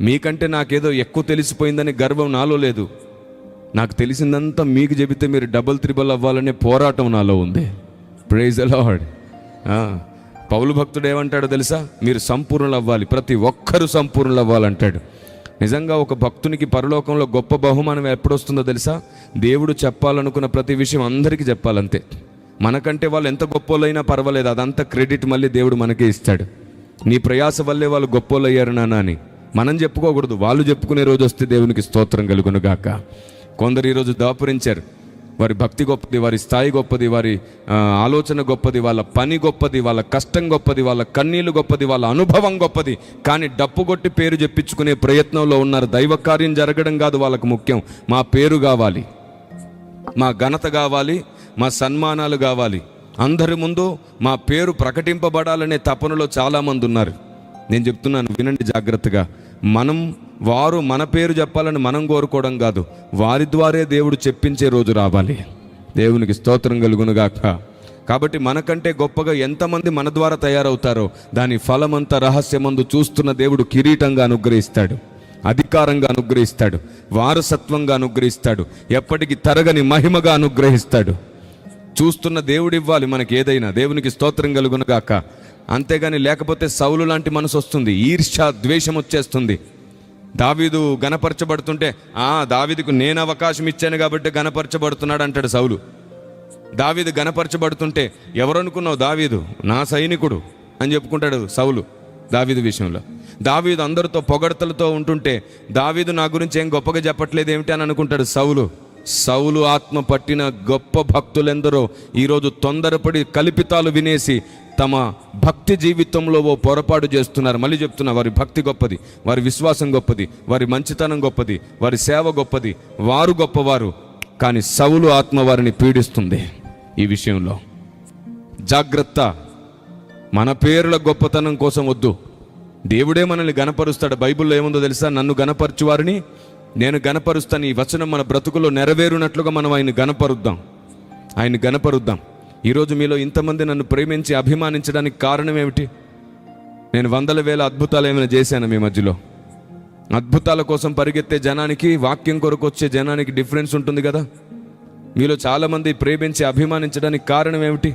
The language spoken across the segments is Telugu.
మీకంటే నాకేదో ఎక్కువ తెలిసిపోయిందని గర్వం నాలో లేదు. నాకు తెలిసిందంతా మీకు చెబితే మీరు డబుల్ త్రిబుల్ అవ్వాలనే పోరాటం నాలో ఉంది. Praise the lord. పౌలు భక్తుడు ఏమంటాడో తెలుసా? మీరు సంపూర్ణులు అవ్వాలి, ప్రతి ఒక్కరూ సంపూర్ణులు అవ్వాలంటాడు. నిజంగా ఒక భక్తునికి పరలోకంలో గొప్ప బహుమానం ఎప్పుడొస్తుందో తెలుసా? దేవుడు చెప్పాలనుకున్న ప్రతి విషయం అందరికీ చెప్పాలంతే. మనకంటే వాళ్ళు ఎంత గొప్పోళ్ళైనా పర్వాలేదు, అదంతా క్రెడిట్ మళ్ళీ దేవుడు మనకే ఇస్తాడు. నీ ప్రయాస వల్లే వాళ్ళు గొప్పోళ్ళు అయ్యారు నాన్న అని మనం చెప్పుకోకూడదు. వాళ్ళు చెప్పుకునే రోజు వస్తే దేవునికి స్తోత్రం కలుగును గాక. కొందరు ఈరోజు దాపురించారు. వారి భక్తి గొప్పది, వారి స్థాయి గొప్పది, వారి ఆలోచన గొప్పది, వాళ్ళ పని గొప్పది, వాళ్ళ కష్టం గొప్పది, వాళ్ళ కన్నీళ్ళు గొప్పది, వాళ్ళ అనుభవం గొప్పది. కానీ డప్పు కొట్టి పేరు చెప్పించుకునే ప్రయత్నంలో ఉన్నారు. దైవ కార్యం జరగడం కాదు వాళ్ళకు ముఖ్యం. మా పేరు కావాలి, మా ఘనత కావాలి, మా సన్మానాలు కావాలి, అందరి ముందు మా పేరు ప్రకటింపబడాలనే తపనలో చాలామంది ఉన్నారు. నేను చెప్తున్నాను, వినండి జాగ్రత్తగా. వారు మన పేరు చెప్పాలని మనం కోరుకోవడం కాదు, వారి ద్వారే దేవుడు చెప్పించే రోజు రావాలి. దేవునికి స్తోత్రం కలుగునుగాక. కాబట్టి మనకంటే గొప్పగా ఎంతమంది మన ద్వారా తయారవుతారో దాని ఫలమంతా రహస్యమందు చూస్తున్న దేవుడు కిరీటంగా అనుగ్రహిస్తాడు, అధికారంగా అనుగ్రహిస్తాడు, వారసత్వంగా అనుగ్రహిస్తాడు, ఎప్పటికీ తరగని మహిమగా అనుగ్రహిస్తాడు. చూస్తున్న దేవుడు ఇవ్వాలి మనకి ఏదైనా. దేవునికి స్తోత్రం కలుగునుగాక. అంతేగాని లేకపోతే సౌలు లాంటి మనసు వస్తుంది, ఈర్ష్య ద్వేషం వచ్చేస్తుంది. దావీదు గణపరచబడుతుంటే దావీదుకు నేను అవకాశం ఇచ్చాను కాబట్టి గణపరచబడుతున్నాడు అంటాడు సౌలు. దావీదు గణపరచబడుతుంటే ఎవరనుకున్నావు? దావీదు నా సైనికుడు అని చెప్పుకుంటాడు సౌలు దావీదు విషయంలో. దావీదు అందరితో పొగడతలతో ఉంటుంటే దావీదు నా గురించి ఏం గొప్పగా చెప్పట్లేదు ఏమిటి అని అనుకుంటాడు సౌలు. సౌలు ఆత్మ పట్టిన గొప్ప భక్తులెందరో ఈరోజు తొందరపడి కల్పితాలు వినేసి తమ భక్తి జీవితంలో ఓ పొరపాటు చేస్తున్నారు. మళ్ళీ చెప్తున్నా, వారి భక్తి గొప్పది, వారి విశ్వాసం గొప్పది, వారి మంచితనం గొప్పది, వారి సేవ గొప్పది, వారు గొప్పవారు. కానీ సౌలు ఆత్మ వారిని పీడిస్తుంది. ఈ విషయంలో జాగ్రత్త. మన పేరుల గొప్పతనం కోసం వద్దు. దేవుడే మనల్ని గణపరుస్తాడు. బైబిల్లో ఏముందో తెలుసా? నన్ను గణపరచు వారిని నేను గణపరుస్తాను. ఈ వచనం మన బ్రతుకులో నెరవేరునట్లుగా మనం ఆయన గణపరుద్దాం. ఈరోజు మీలో ఇంతమంది నన్ను ప్రేమించి అభిమానించడానికి కారణం ఏమిటి? నేను వందల వేల అద్భుతాలు ఏమైనా చేశాను మీ మధ్యలో? అద్భుతాల కోసం పరిగెత్తే జనానికి, వాక్యం కొరకు వచ్చే జనానికి డిఫరెన్స్ ఉంటుంది కదా. మీలో చాలామంది ప్రేమించి అభిమానించడానికి కారణం ఏమిటి?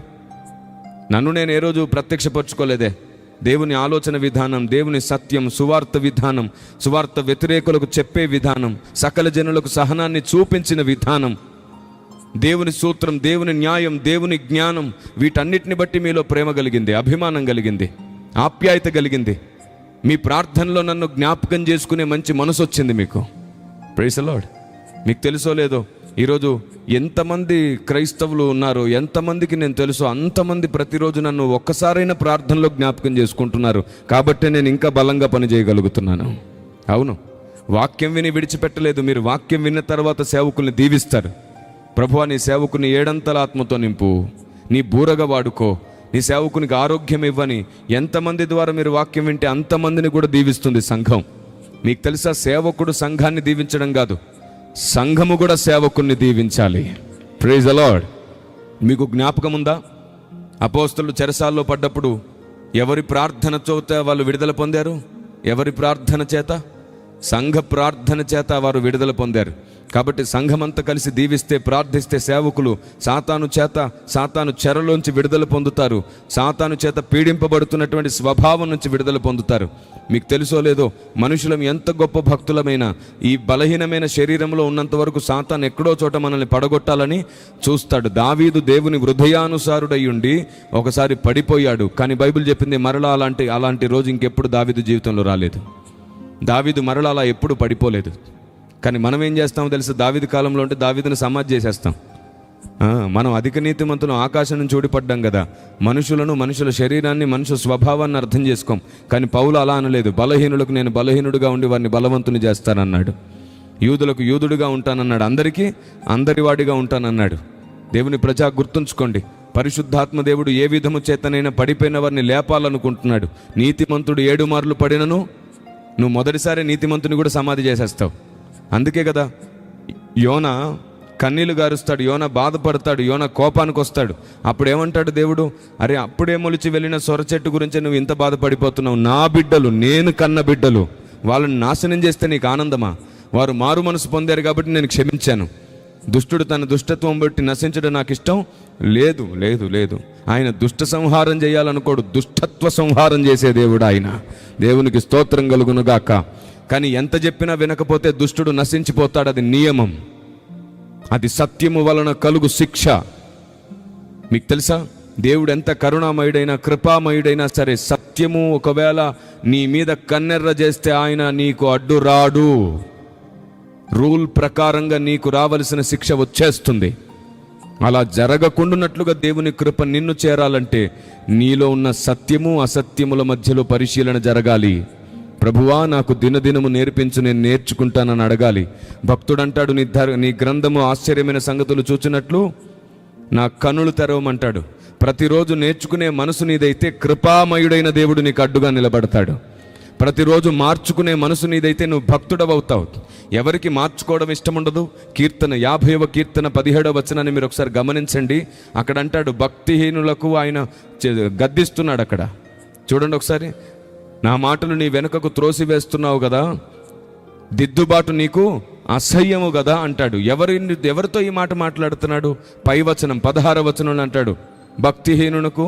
నన్ను నేను ఏ రోజు ప్రత్యక్షపరచుకోలేదే. దేవుని ఆలోచన విధానం, దేవుని సత్యం, సువార్త విధానం, సువార్త వ్యతిరేకులకు చెప్పే విధానం, సకల జనులకు సహనాన్ని చూపించిన విధానం, దేవుని సూత్రం, దేవుని న్యాయం, దేవుని జ్ఞానం, వీటన్నిటిని బట్టి మీలో ప్రేమ కలిగింది, అభిమానం కలిగింది, ఆప్యాయత కలిగింది. మీ ప్రార్థనలో నన్ను జ్ఞాపకం చేసుకునే మంచి మనసు వచ్చింది మీకు. Praise the Lord. మీకు తెలుసో లేదో, ఈరోజు ఎంతమంది క్రైస్తవులు ఉన్నారో, ఎంతమందికి నేను తెలుసో అంతమంది ప్రతిరోజు నన్ను ఒక్కసారైనా ప్రార్థనలో జ్ఞాపకం చేసుకుంటున్నారు. కాబట్టే నేను ఇంకా బలంగా పనిచేయగలుగుతున్నాను. అవును, వాక్యం విని విడిచిపెట్టలేదు. మీరు వాక్యం విన్న తర్వాత సేవకుల్ని దీవిస్తారు. ప్రభువా, నీ సేవకుని ఏడంతల ఆత్మతో నింపు, నీ బూరగా వాడుకో, నీ సేవకునికి ఆరోగ్యం ఇవ్వని ఎంతమంది ద్వారా మీరు వాక్యం వింటే అంతమందిని కూడా దీవిస్తుంది సంఘం. మీకు తెలుసా, సేవకుడు సంఘాన్ని దీవించడం కాదు, సంఘము కూడా సేవకుణ్ణి దీవించాలి. Praise the Lord. మీకు జ్ఞాపకం ఉందా? అపోస్తలులు చెరసాల్లో పడ్డప్పుడు ఎవరి ప్రార్థన చేత వాళ్ళు విడుదల పొందారు? ఎవరి ప్రార్థన చేత? సంఘ ప్రార్థన చేత వారు విడుదల పొందారు. కాబట్టి సంఘమంతా కలిసి దీవిస్తే, ప్రార్థిస్తే సేవకులు సాతాను చెరలోంచి విడుదల పొందుతారు. సాతాను చేత పీడింపబడుతున్నటువంటి స్వభావం నుంచి విడుదల పొందుతారు. మీకు తెలుసో లేదో, మనుషులం ఎంత గొప్ప భక్తులమైనా ఈ బలహీనమైన శరీరంలో ఉన్నంత వరకు సాతాను ఎక్కడో చోట మనల్ని పడగొట్టాలని చూస్తాడు. దావీదు దేవుని హృదయానుసారుడై ఉండి ఒకసారి పడిపోయాడు. కానీ బైబిల్ చెప్పింది మరలా అలాంటి రోజు ఇంకెప్పుడు దావీదు జీవితంలో రాలేదు. దావీదు మరలా అలా ఎప్పుడు పడిపోలేదు. కానీ మనం ఏం చేస్తామో తెలుసు? దావీదు కాలంలో ఉంటే దావీదుని సమాధి చేసేస్తాం. మనం అధిక నీతిమంతులు ఆకాశం నుంచి ఊడిపడ్డాం కదా. మనుషుల శరీరాన్ని, మనుషుల స్వభావాన్ని అర్థం చేసుకోం. కానీ పౌలు అలా అనలేదు. బలహీనులకు నేను బలహీనుడుగా ఉండి వారిని బలవంతుని చేస్తానన్నాడు. యూదులకు యూదుడుగా ఉంటానన్నాడు. అందరికీ అందరివాడిగా ఉంటానన్నాడు. దేవుని ప్రజా గుర్తుంచుకోండి, పరిశుద్ధాత్మ దేవుడు ఏ విధము చేతనైనా పడిపోయిన వారిని లేపాలనుకుంటున్నాడు. నీతిమంతుడు 7 మార్లు పడినను నువ్వు మొదటిసారి నీతిమంతుని కూడా సమాధి చేసేస్తావు. అందుకే కదా యోనా కన్నీళ్లు గారుస్తాడు, యోనా బాధపడతాడు, యోనా కోపానికి వస్తాడు. అప్పుడు ఏమంటాడు దేవుడు? అరే, అప్పుడే మొలిచి వెళ్ళిన సొర చెట్టు గురించి నువ్వు ఇంత బాధపడిపోతున్నావు. నా బిడ్డలు, నేను కన్న బిడ్డలు, వాళ్ళని నాశనం చేస్తే నీకు ఆనందమా? వారు మారు మనసు పొందారు కాబట్టి నేను క్షమించాను. దుష్టుడు తన దుష్టత్వం బట్టి నశించడం నాకు ఇష్టం లేదు. లేదు లేదు ఆయన దుష్ట సంహారం చేయాలనుకోడు, దుష్టత్వ సంహారం చేసే దేవుడు ఆయన. దేవునికి స్తోత్రం కలుగునుగాక. కానీ ఎంత చెప్పినా వినకపోతే దుష్టుడు నశించిపోతాడు. అది నియమం, అది సత్యము వలన కలుగు శిక్ష. మీకు తెలుసా, దేవుడు ఎంత కరుణామయుడైనా కృపామయుడైనా సరే, సత్యము ఒకవేళ నీ మీద కన్నెర్ర చేస్తే ఆయన నీకు అడ్డు రాడు. రూల్ ప్రకారంగా నీకు రావలసిన శిక్ష వచ్చేస్తుంది. అలా జరగకుండానట్లుగా దేవుని కృప నిన్ను చేరాలంటే నీలో ఉన్న సత్యము అసత్యముల మధ్యలో పరిశీలన జరగాలి. ప్రభువా నాకు దినదినము నేర్పించు, నేను నేర్చుకుంటానని అడగాలి. భక్తుడు అంటాడు, నీ గ్రంథము ఆశ్చర్యమైన సంగతులు చూచినట్లు నా కన్నులు తెరవమంటాడు. ప్రతిరోజు నేర్చుకునే మనసు నీదైతే కృపామయుడైన దేవుడు నీకు అడ్డుగా నిలబడతాడు. ప్రతిరోజు మార్చుకునే మనసు నీదైతే నువ్వు భక్తుడవవుతావు. ఎవరికి మార్చుకోవడం ఇష్టం ఉండదు? కీర్తన 50వ కీర్తన 17వ వచనాన్ని మీరు ఒకసారి గమనించండి. అక్కడ అంటాడు, భక్తిహీనులకు ఆయన గద్దిస్తున్నాడు. అక్కడ చూడండి ఒకసారి, నా మాటలు నీ వెనుకకు త్రోసివేస్తున్నావు కదా, దిద్దుబాటు నీకు అసహ్యము కదా అంటాడు. ఎవరితో ఈ మాట మాట్లాడుతున్నాడు? పై వచనం 16వ వచనంలో అంటాడు, భక్తిహీనునకు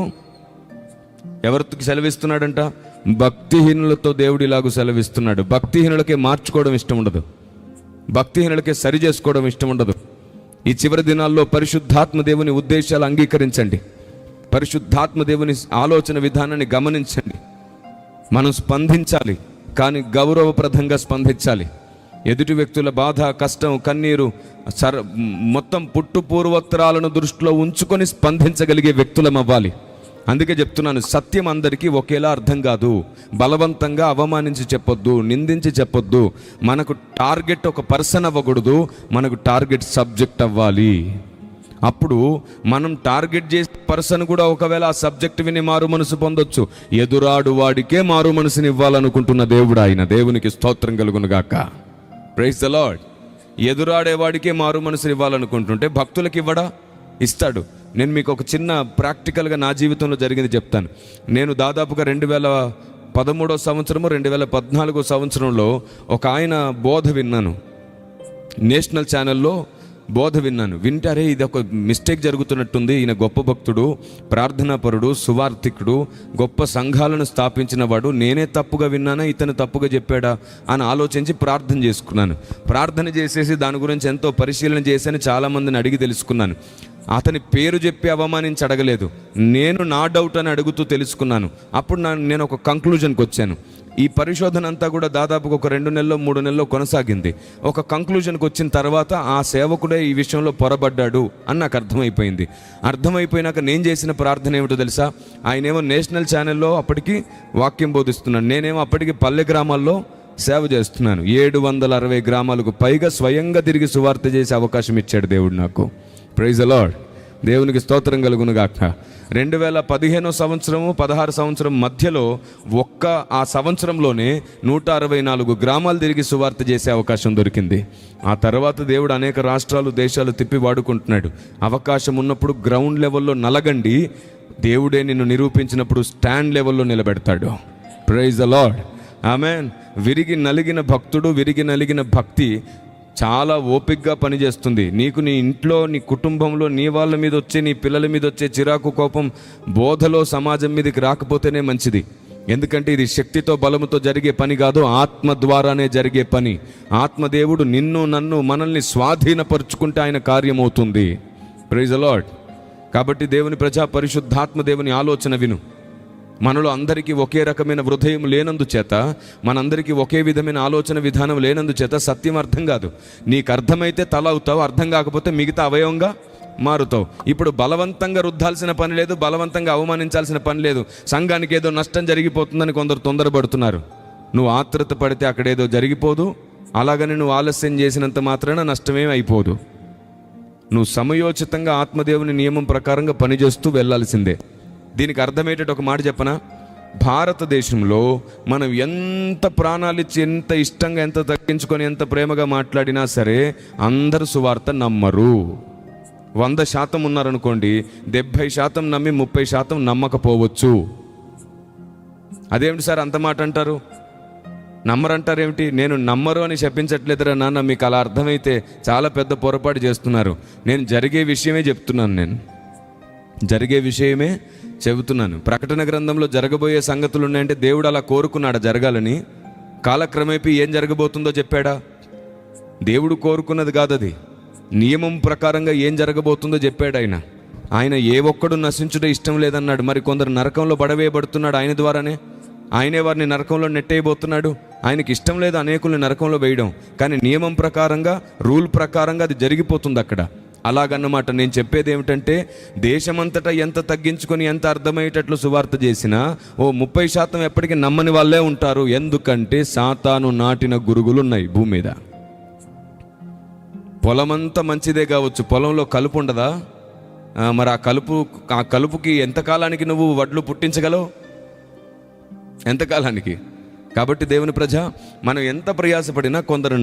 ఎవరికి సెలవిస్తున్నాడంట? భక్తిహీనులతో దేవుడు ఇలాగూ సెలవిస్తున్నాడు. భక్తిహీనులకే మార్చుకోవడం ఇష్టం ఉండదు, భక్తిహీనులకే సరి చేసుకోవడం ఇష్టం ఉండదు. ఈ చివరి దినాల్లో పరిశుద్ధాత్మ దేవుని ఉద్దేశాలు అంగీకరించండి, పరిశుద్ధాత్మ దేవుని ఆలోచన విధానాన్ని గమనించండి. మనం స్పందించాలి, కానీ గౌరవప్రదంగా స్పందించాలి. ఎదుటి వ్యక్తుల బాధ, కష్టం, కన్నీరు మొత్తం పుట్టు పూర్వోత్తరాలను దృష్టిలో ఉంచుకొని స్పందించగలిగే వ్యక్తులం అవ్వాలి. అందుకే చెప్తున్నాను, సత్యం అందరికీ ఒకేలా అర్థం కాదు. బలవంతంగా అవమానించి చెప్పొద్దు, నిందించి చెప్పొద్దు. మనకు టార్గెట్ ఒక పర్సన్ అవ్వకూడదు, మనకు టార్గెట్ సబ్జెక్ట్ అవ్వాలి. అప్పుడు మనం టార్గెట్ చేసే పర్సన్ కూడా ఒకవేళ ఆ సబ్జెక్ట్ విని మారు మనసు పొందొచ్చు. ఎదురాడు వాడికే మారు మనసుని ఇవ్వాలనుకుంటున్న దేవుడు ఆయన. దేవునికి స్తోత్రం కలుగునుగాక. Praise the lord. ఎదురాడేవాడికే మారు మనసుని ఇవ్వాలనుకుంటుంటే భక్తులకు ఇవ్వడా? ఇస్తాడు. నేను మీకు ఒక చిన్న ప్రాక్టికల్గా నా జీవితంలో జరిగింది చెప్తాను. నేను దాదాపుగా 2013 సంవత్సరము 2014 సంవత్సరంలో ఒక ఆయన బోధ విన్నాను, నేషనల్ ఛానల్లో బోధ విన్నాను. వింటారే ఇది ఒక మిస్టేక్ జరుగుతున్నట్టుంది, ఈయన గొప్ప భక్తుడు, ప్రార్థనాపరుడు, సువార్థికుడు, గొప్ప సంఘాలను స్థాపించిన వాడు, నేనే తప్పుగా విన్నానా, ఇతను తప్పుగా చెప్పాడా అని ఆలోచించి ప్రార్థన చేసుకున్నాను. ప్రార్థన చేసేసి దాని గురించి ఎంతో పరిశీలన చేశాను, చాలామందిని అడిగి తెలుసుకున్నాను. అతని పేరు చెప్పి అవమానించి అడగలేదు, నేను నా డౌట్ అని అడుగుతూ తెలుసుకున్నాను. అప్పుడు నేను ఒక కంక్లూజన్కి వచ్చాను. ఈ పరిశోధన అంతా కూడా దాదాపుగా ఒక 2 నెలల్లో 3 నెలల్లో కొనసాగింది. ఒక కంక్లూజన్కి వచ్చిన తర్వాత ఆ సేవకుడే ఈ విషయంలో పొరబడ్డాడు అని నాకు అర్థమైపోయింది. అర్థమైపోయినాక నేను చేసిన ప్రార్థన ఏమిటో తెలుసా? ఆయనేమో నేషనల్ ఛానల్లో అప్పటికి వాక్యం బోధిస్తున్నాను, నేనేమో అప్పటికి పల్లె గ్రామాల్లో సేవ చేస్తున్నాను. 760 గ్రామాలకు పైగా స్వయంగా తిరిగి సువార్త చేసే అవకాశం ఇచ్చాడు దేవుడు నాకు. Praise the Lord. దేవునికి స్తోత్రం కలుగునుగాక. 2015 సంవత్సరము 16 సంవత్సరం మధ్యలో ఆ సంవత్సరంలోనే 164 గ్రామాలు తిరిగి సువార్త చేసే అవకాశం దొరికింది. ఆ తర్వాత దేవుడు అనేక రాష్ట్రాలు, దేశాలు తిప్పి వాడుకుంటున్నాడు. అవకాశం ఉన్నప్పుడు గ్రౌండ్ లెవెల్లో నలగండి, దేవుడే నిన్ను నిరూపించినప్పుడు స్టాండ్ లెవెల్లో నిలబెడతాడు. Praise the Lord. ఆమేన్. విరిగి నలిగిన భక్తుడు, విరిగి నలిగిన భక్తి చాలా ఓపికగా పనిచేస్తుంది. నీకు నీ ఇంట్లో, నీ కుటుంబంలో, నీ వాళ్ళ మీద వచ్చే, నీ పిల్లల మీద వచ్చే చిరాకు, కోపం బోధలో సమాజం మీదకి రాకపోతేనే మంచిది. ఎందుకంటే ఇది శక్తితో బలముతో జరిగే పని కాదు, ఆత్మ ద్వారానే జరిగే పని. ఆత్మదేవుడు నిన్ను నన్ను మనల్ని స్వాధీనపరుచుకుంటే ఆయన కార్యమవుతుంది. Praise the Lord. కాబట్టి దేవుని ప్రజా, పరిశుద్ధాత్మ దేవుని ఆలోచన విను. మనలో అందరికీ ఒకే రకమైన హృదయం లేనందుచేత, మనందరికీ ఒకే విధమైన ఆలోచన విధానం లేనందుచేత సత్యం అర్థం కాదు. నీకు అర్థమైతే తల అవుతావు, అర్థం కాకపోతే మిగతా అవయవంగా మారుతావు. ఇప్పుడు బలవంతంగా రుద్దాల్సిన పని లేదు, బలవంతంగా అవమానించాల్సిన పని లేదు. సంఘానికి ఏదో నష్టం జరిగిపోతుందని కొందరు తొందరపడుతున్నారు. నువ్వు ఆత్రుత పడితే అక్కడేదో జరిగిపోదు, అలాగని నువ్వు ఆలస్యం చేసినంత మాత్రాన నష్టమేం అయిపోదు. నువ్వు సమయోచితంగా ఆత్మదేవుని నియమం ప్రకారంగా పనిచేస్తూ వెళ్ళాల్సిందే. దీనికి అర్థమయ్యేటట్టు ఒక మాట చెప్పనా? భారతదేశంలో మనం ఎంత ప్రాణాలిచ్చి, ఎంత ఇష్టంగా, ఎంత తగ్గించుకొని, ఎంత ప్రేమగా మాట్లాడినా సరే అందరూ సువార్త నమ్మరు. 100% ఉన్నారనుకోండి, 70% నమ్మి 30% నమ్మకపోవచ్చు. అదేమిటి సార్ అంత మాట అంటారు? నమ్మరంటారేమిటి? నేను నమ్మరు అని చెప్పించట్లేదురా నాన్న, మీకు అలా అర్థమైతే చాలా పెద్ద పొరపాటు చేస్తున్నారు. నేను జరిగే విషయమే చెప్తున్నాను, నేను జరిగే విషయమే చెబుతున్నాను. ప్రకటన గ్రంథంలో జరగబోయే సంగతులు ఉన్నాయంటే దేవుడు అలా కోరుకున్నాడు జరగాలని. కాలక్రమేపీ ఏం జరగబోతుందో చెప్పాడా? దేవుడు కోరుకున్నది కాదు అది, నియమం ప్రకారంగా ఏం జరగబోతుందో చెప్పాడు ఆయన. ఆయన ఏ ఒక్కడు నశించుట ఇష్టం లేదన్నాడు. మరి కొందరు నరకంలో పడవేయబడుతున్నాడు ఆయన ద్వారానే. ఆయనే వారిని నరకంలో నెట్టేయబోతున్నాడు. ఆయనకి ఇష్టం లేదు అనేకుల్ని నరకంలో వేయడం, కానీ నియమం ప్రకారంగా, రూల్ ప్రకారంగా అది జరిగిపోతుంది అక్కడ. అలాగన్నమాట. నేను చెప్పేది ఏమిటంటే, దేశమంతటా ఎంత తగ్గించుకొని ఎంత అర్థమయ్యేటట్లు సువార్త చేసినా 30% ఎప్పటికీ నమ్మని వాళ్ళే ఉంటారు. ఎందుకంటే సాతాను నాటిన గురుగులు ఉన్నాయి భూమి మీద. పొలమంతా మంచిదే కావచ్చు, పొలంలో కలుపు ఉండదా? మరి ఆ కలుపుకి ఎంతకాలానికి నువ్వు వడ్లు పుట్టించగలవు? ఎంతకాలానికి? కాబట్టి దేవుని ప్రజ, మనం ఎంత ప్రయాసపడినా కొందరు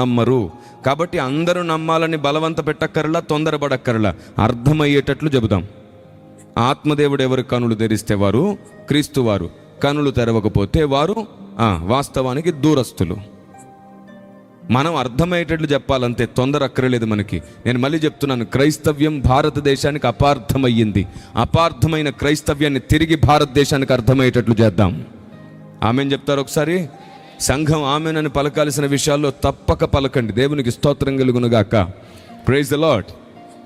నమ్మరు. కాబట్టి అందరూ నమ్మాలని బలవంత పెట్టక్కరలా, తొందరపడక్కరలా, అర్థమయ్యేటట్లు చెబుదాం. ఆత్మదేవుడు ఎవరు కనులు తెరిస్తే వారు క్రీస్తు వారు, కనులు తెరవకపోతే వారు వాస్తవానికి దూరస్తులు. మనం అర్థమయ్యేటట్లు చెప్పాలంతే, తొందర అక్కర్లేదు మనకి. నేను మళ్ళీ చెప్తున్నాను, క్రైస్తవ్యం భారతదేశానికి అపార్థమయ్యింది. అపార్థమైన క్రైస్తవ్యాన్ని తిరిగి భారతదేశానికి అర్థమయ్యేటట్లు చేద్దాం. ఆమెన్ చెప్తారు ఒకసారి? సంఘం ఆమెనని పలకాల్సిన విషయాల్లో తప్పక పలకండి. దేవునికి స్తోత్రం కలుగునుగాక. Praise the Lord.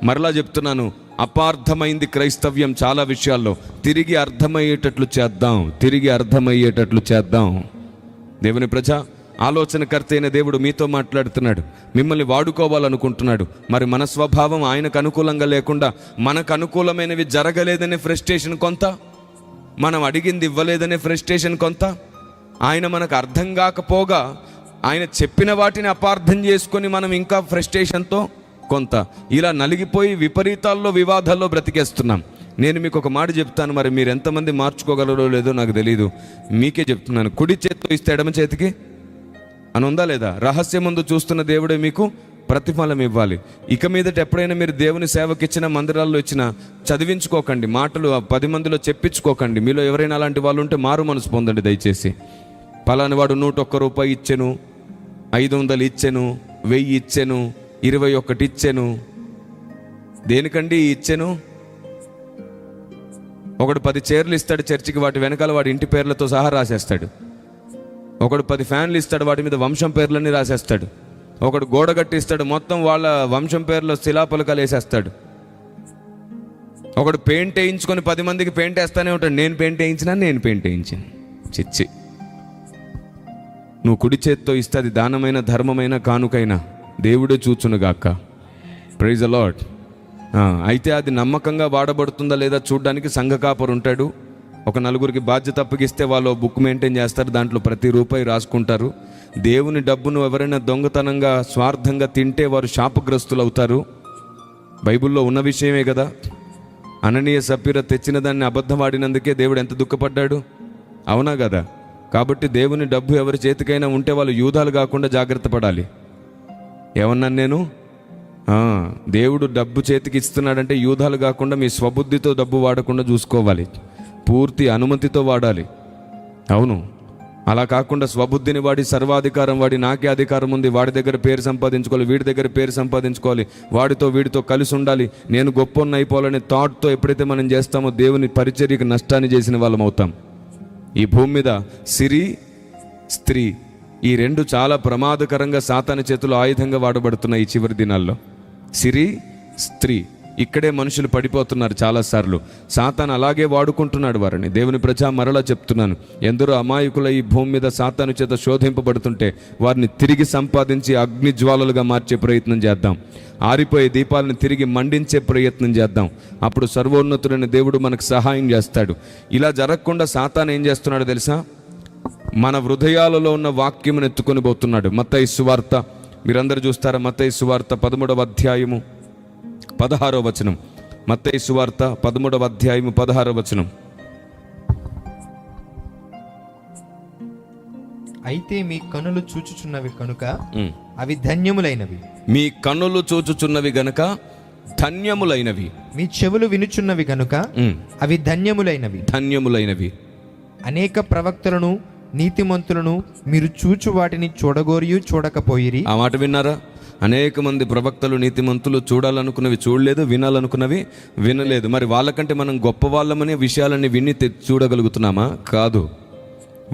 మరలా చెప్తున్నాను, అపార్థమైంది క్రైస్తవ్యం చాలా విషయాల్లో. తిరిగి అర్థమయ్యేటట్లు చేద్దాం. దేవుని ప్రజ, ఆలోచనకర్త అయిన దేవుడు మీతో మాట్లాడుతున్నాడు, మిమ్మల్ని వాడుకోవాలనుకుంటున్నాడు. మరి మన స్వభావం ఆయనకు అనుకూలంగా లేకుండా, మనకు అనుకూలమైనవి జరగలేదనే ఫ్రస్ట్రేషన్ కొంత, మనం అడిగింది ఇవ్వలేదనే ఫ్రస్ట్రేషన్ కొంత, ఆయన మనకు అర్థం కాకపోగా ఆయన చెప్పిన వాటిని అపార్థం చేసుకొని మనం ఇంకా ఫ్రస్ట్రేషన్తో కొంత, ఇలా నలిగిపోయి విపరీతాల్లో, వివాదాల్లో బ్రతికేస్తున్నాం. నేను మీకు ఒక మాట చెప్తాను, మరి మీరు ఎంతమంది మార్చుకోగలరో లేదో నాకు తెలియదు. మీకే చెప్తున్నాను, కుడి చేతితో ఇస్తే ఎడమ చేతికి అని ఉందా లేదా? రహస్యం ముందు చూస్తున్న దేవుడే మీకు ప్రతిఫలం ఇవ్వాలి. ఇక మీదట ఎప్పుడైనా మీరు దేవుని సేవకి ఇచ్చిన, మందిరాల్లో ఇచ్చిన, చదివించుకోకండి, మాటలు 10 మందిలో చెప్పించుకోకండి. మీలో ఎవరైనా అలాంటి వాళ్ళు ఉంటే మారు మనసు పొందండి దయచేసి. పలాని వాడు 101 రూపాయి ఇచ్చాను, 500 ఇచ్చాను, 1000 ఇచ్చాను, 21 ఇచ్చాను. దేనికండి ఇచ్చాను? ఒకడు 10 చైర్లు ఇస్తాడు చర్చికి, వాటి వెనకాల వాడి ఇంటి పేర్లతో సహా రాసేస్తాడు. ఒకడు 10 ఫ్యాన్లు ఇస్తాడు, వాటి మీద వంశం పేర్లన్నీ రాసేస్తాడు. ఒకడు గోడ కట్టిస్తాడు, మొత్తం వాళ్ళ వంశం పేర్లో శిలాపలకాలు వేసేస్తాడు. ఒకడు పెయింట్ వేయించుకొని 10 మందికి పెయింట్ వేస్తానే ఉంటాడు. నేను పెయింట్ వేయించాను. చిచ్చి, నువ్వు కుడి చేత్తో ఇస్తే అది దానమైన, ధర్మమైన, కానుకైనా దేవుడే చూచునుగాక. Praise the lord. అయితే అది నమ్మకంగా వాడబడుతుందా లేదా చూడడానికి సంఘ కాపరు ఉంటాడు. ఒక 4గురికి బాధ్యత అప్పగిస్తే వాళ్ళు బుక్ మెయింటైన్ చేస్తారు, దాంట్లో ప్రతి రూపాయి రాసుకుంటారు. దేవుని డబ్బును ఎవరైనా దొంగతనంగా, స్వార్థంగా తింటే వారు శాపగ్రస్తులు అవుతారు. బైబిల్లో ఉన్న విషయమే కదా. అననీయ సప్పీర తెచ్చిన దాన్ని అబద్ధమాడినందుకే దేవుడు ఎంత దుఃఖపడ్డాడు, అవునా కదా? కాబట్టి దేవుని డబ్బు ఎవరి చేతికైనా ఉంటే వాళ్ళు యూదాలు కాకుండా జాగ్రత్త పడాలి. ఏమన్నాను నేను? దేవుడు డబ్బు చేతికి ఇస్తున్నాడంటే యూదాలు కాకుండా మీ స్వబుద్ధితో డబ్బు వాడకుండా చూసుకోవాలి, పూర్తి అనుమతితో వాడాలి. అవును, అలా కాకుండా స్వబుద్ధిని వాడి, సర్వాధికారం వాడి, నాకే అధికారం ఉంది, వాడి దగ్గర పేరు సంపాదించుకోవాలి, వీడి దగ్గర పేరు సంపాదించుకోవాలి, వాడితో వీడితో కలిసి ఉండాలి, నేను గొప్ప అయిపోవాలనే థాట్తో ఎప్పుడైతే మనం చేస్తామో దేవుని పరిచర్యకు నష్టాన్ని చేసిన వాళ్ళం అవుతాం. ఈ భూమి మీద సిరి, స్త్రీ, ఈ 2 చాలా ప్రమాదకరంగా సాతాను చేతులు ఆయుధంగా వాడబడుతున్నాయి ఈ చివరి దినాల్లో. సిరి, స్త్రీ, ఇక్కడే మనుషులు పడిపోతున్నారు చాలాసార్లు. సాతాను అలాగే వాడుకుంటున్నాడు వారిని. దేవుని ప్రజా, మరలా చెప్తున్నాను, ఎందరో అమాయకుల ఈ భూమి మీద సాతాను చేత శోధింపబడుతుంటే వారిని తిరిగి సంపాదించి అగ్ని జ్వాలలుగా మార్చే ప్రయత్నం చేద్దాం. ఆరిపోయే దీపాలను తిరిగి మండించే ప్రయత్నం చేద్దాం. అప్పుడు సర్వోన్నతుడైన దేవుడు మనకు సహాయం చేస్తాడు. ఇలా జరగకుండా సాతాను ఏం చేస్తున్నాడో తెలుసా? మన హృదయాలలో ఉన్న వాక్యమును ఎత్తుకొని పోతున్నాడు. మత్తయి సువార్త మీరందరూ చూస్తారా? మత్తయి సువార్త 13వ అధ్యాయము 16వ వచనం. మత్తయి సువార్త 13వ అధ్యాయము 16వ వచనం. అయితే మీ కన్నులు చూచుచున్నవి కనుక అవి ధన్యములైనవి. మీ కన్నులు చూచుచున్నవి గనుక ధన్యములైనవి. మీ చెవులు వినుచున్నవి గనుక అవి ధన్యములైనవి. ధన్యములైనవి. అనేక ప్రవక్తలను నీతిమంతులను మీరు చూచు వాటిని చూడగోరియు చూడకపోయిరి. ఆ మాట విన్నారా? అనేక మంది ప్రవక్తలు నీతిమంతులు చూడాలనుకున్నవి చూడలేదు, వినాలనుకున్నవి వినలేదు. మరి వాళ్ళకంటే మనం గొప్ప వాళ్ళమనే విషయాలన్నీ విని చూడగలుగుతున్నామా? కాదు.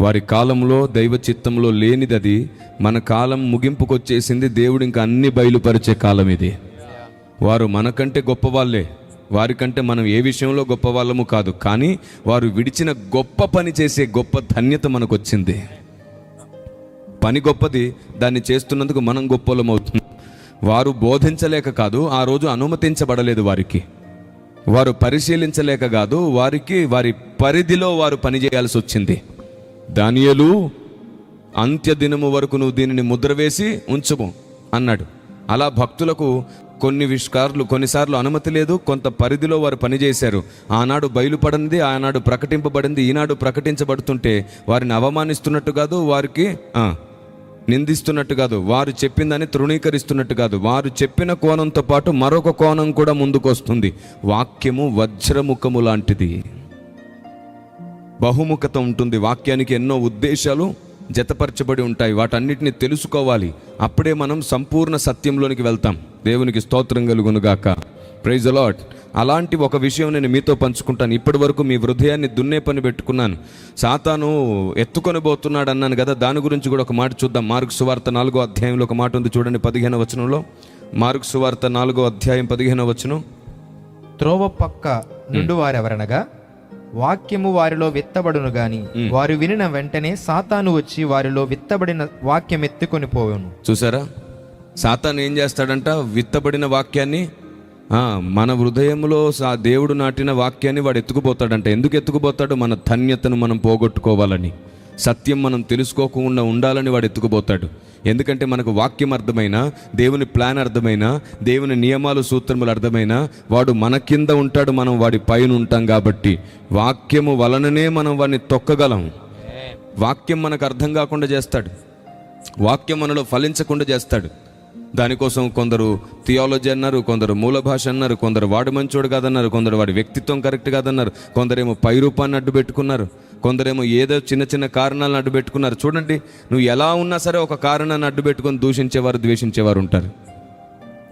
వారి కాలంలో దైవ చిత్తంలో లేనిది అది. మన కాలం ముగింపుకొచ్చేసింది. దేవుడు ఇంకా అన్ని బయలుపరిచే కాలం ఇది. వారు మనకంటే గొప్ప వాళ్ళే, వారికంటే మనం ఏ విషయంలో గొప్ప వాళ్ళము కాదు. కానీ వారు విడిచిన గొప్ప పని చేసే గొప్ప ధన్యత మనకు వచ్చింది. పని గొప్పది, దాన్ని చేస్తున్నందుకు మనం గొప్పలం అవుతుంది. వారు బోధించలేక కాదు, ఆ రోజు అనుమతించబడలేదు వారికి. వారు పరిశీలించలేక కాదు, వారి పరిధిలో వారు పనిచేయాల్సి వచ్చింది. దానియేలు, అంత్యదినము వరకు నువ్వు దీనిని ముద్ర వేసి ఉంచుము అన్నాడు. అలా భక్తులకు కొన్నిసార్లు అనుమతి లేదు, కొంత పరిధిలో వారు పనిచేశారు. ఆనాడు బయలుపడింది, ఆనాడు ప్రకటింపబడింది, ఈనాడు ప్రకటించబడుతుంటే వారిని అవమానిస్తున్నట్టు కాదు, వారికి నిందిస్తున్నట్టు కాదు, వారు చెప్పిందని తృణీకరిస్తున్నట్టు కాదు. వారు చెప్పిన కోణంతో పాటు మరొక కోణం కూడా ముందుకు వస్తుంది. వాక్యము వజ్రముఖము లాంటిది, బహుముఖత ఉంటుంది. వాక్యానికి ఎన్నో ఉద్దేశాలు జతపరచబడి ఉంటాయి. వాటన్నిటిని తెలుసుకోవాలి. అప్పుడే మనం సంపూర్ణ సత్యంలోనికి వెళ్తాం. దేవునికి స్తోత్రం కలుగునుగాక. Praise the Lord. అలాంటి ఒక విషయం నేను మీతో పంచుకుంటాను. ఇప్పటి వరకు మీ హృదయాన్ని దున్నే పని పెట్టుకున్నాను. సాతాను ఎత్తుకొని పోతున్నాడు అన్నాను కదా, దాని గురించి కూడా ఒక మాట చూద్దాం. మార్కు సువార్త 4వ అధ్యాయంలో ఒక మాట ఉంది చూడండి, 15వ వచనంలో. మార్కు సువార్త 4వ అధ్యాయం 15వ వచనం. త్రోవ పక్క నుండి వారెవరనగా వాక్యము వారిలో విత్తబడును గాని వారు వినిన వెంటనే సాతాను వచ్చి వారిలో విత్తబడిన వాక్యం ఎత్తుకొని పోవును. చూసారా? సాతాను ఏం చేస్తాడంట? విత్తబడిన వాక్యాన్ని, మన హృదయంలో దేవుడు నాటిన వాక్యాన్ని వాడు ఎత్తుకుపోతాడంట. ఎందుకు ఎత్తుకుపోతాడు? మన ధన్యతను మనం పోగొట్టుకోవాలని, సత్యం మనం తెలుసుకోకుండా ఉండాలని వాడు ఎత్తుకుపోతాడు. ఎందుకంటే మనకు వాక్యం అర్థమైనా, దేవుని ప్లాన్ అర్థమైనా, దేవుని నియమాలు సూత్రములు అర్థమైనా, వాడు మన కింద ఉంటాడు, మనం వాడి పైన ఉంటాం. కాబట్టి వాక్యము వలననే మనం వాడిని తొక్కగలం. వాక్యం మనకు అర్థం కాకుండా చేస్తాడు, వాక్యం మనలో ఫలించకుండా చేస్తాడు. దానికోసం కొందరు థియాలజీ అన్నారు, కొందరు మూల భాష అన్నారు, కొందరు వాడు మంచోడు కాదన్నారు, కొందరు వాడి వ్యక్తిత్వం కరెక్ట్ కాదన్నారు, కొందరేమో పై రూపాన్ని అడ్డు పెట్టుకున్నారు, కొందరేమో ఏదో చిన్న చిన్న కారణాలను అడ్డు పెట్టుకున్నారు. చూడండి, నువ్వు ఎలా ఉన్నా సరే ఒక కారణాన్ని అడ్డు పెట్టుకొని దూషించేవారు, ద్వేషించేవారు ఉంటారు.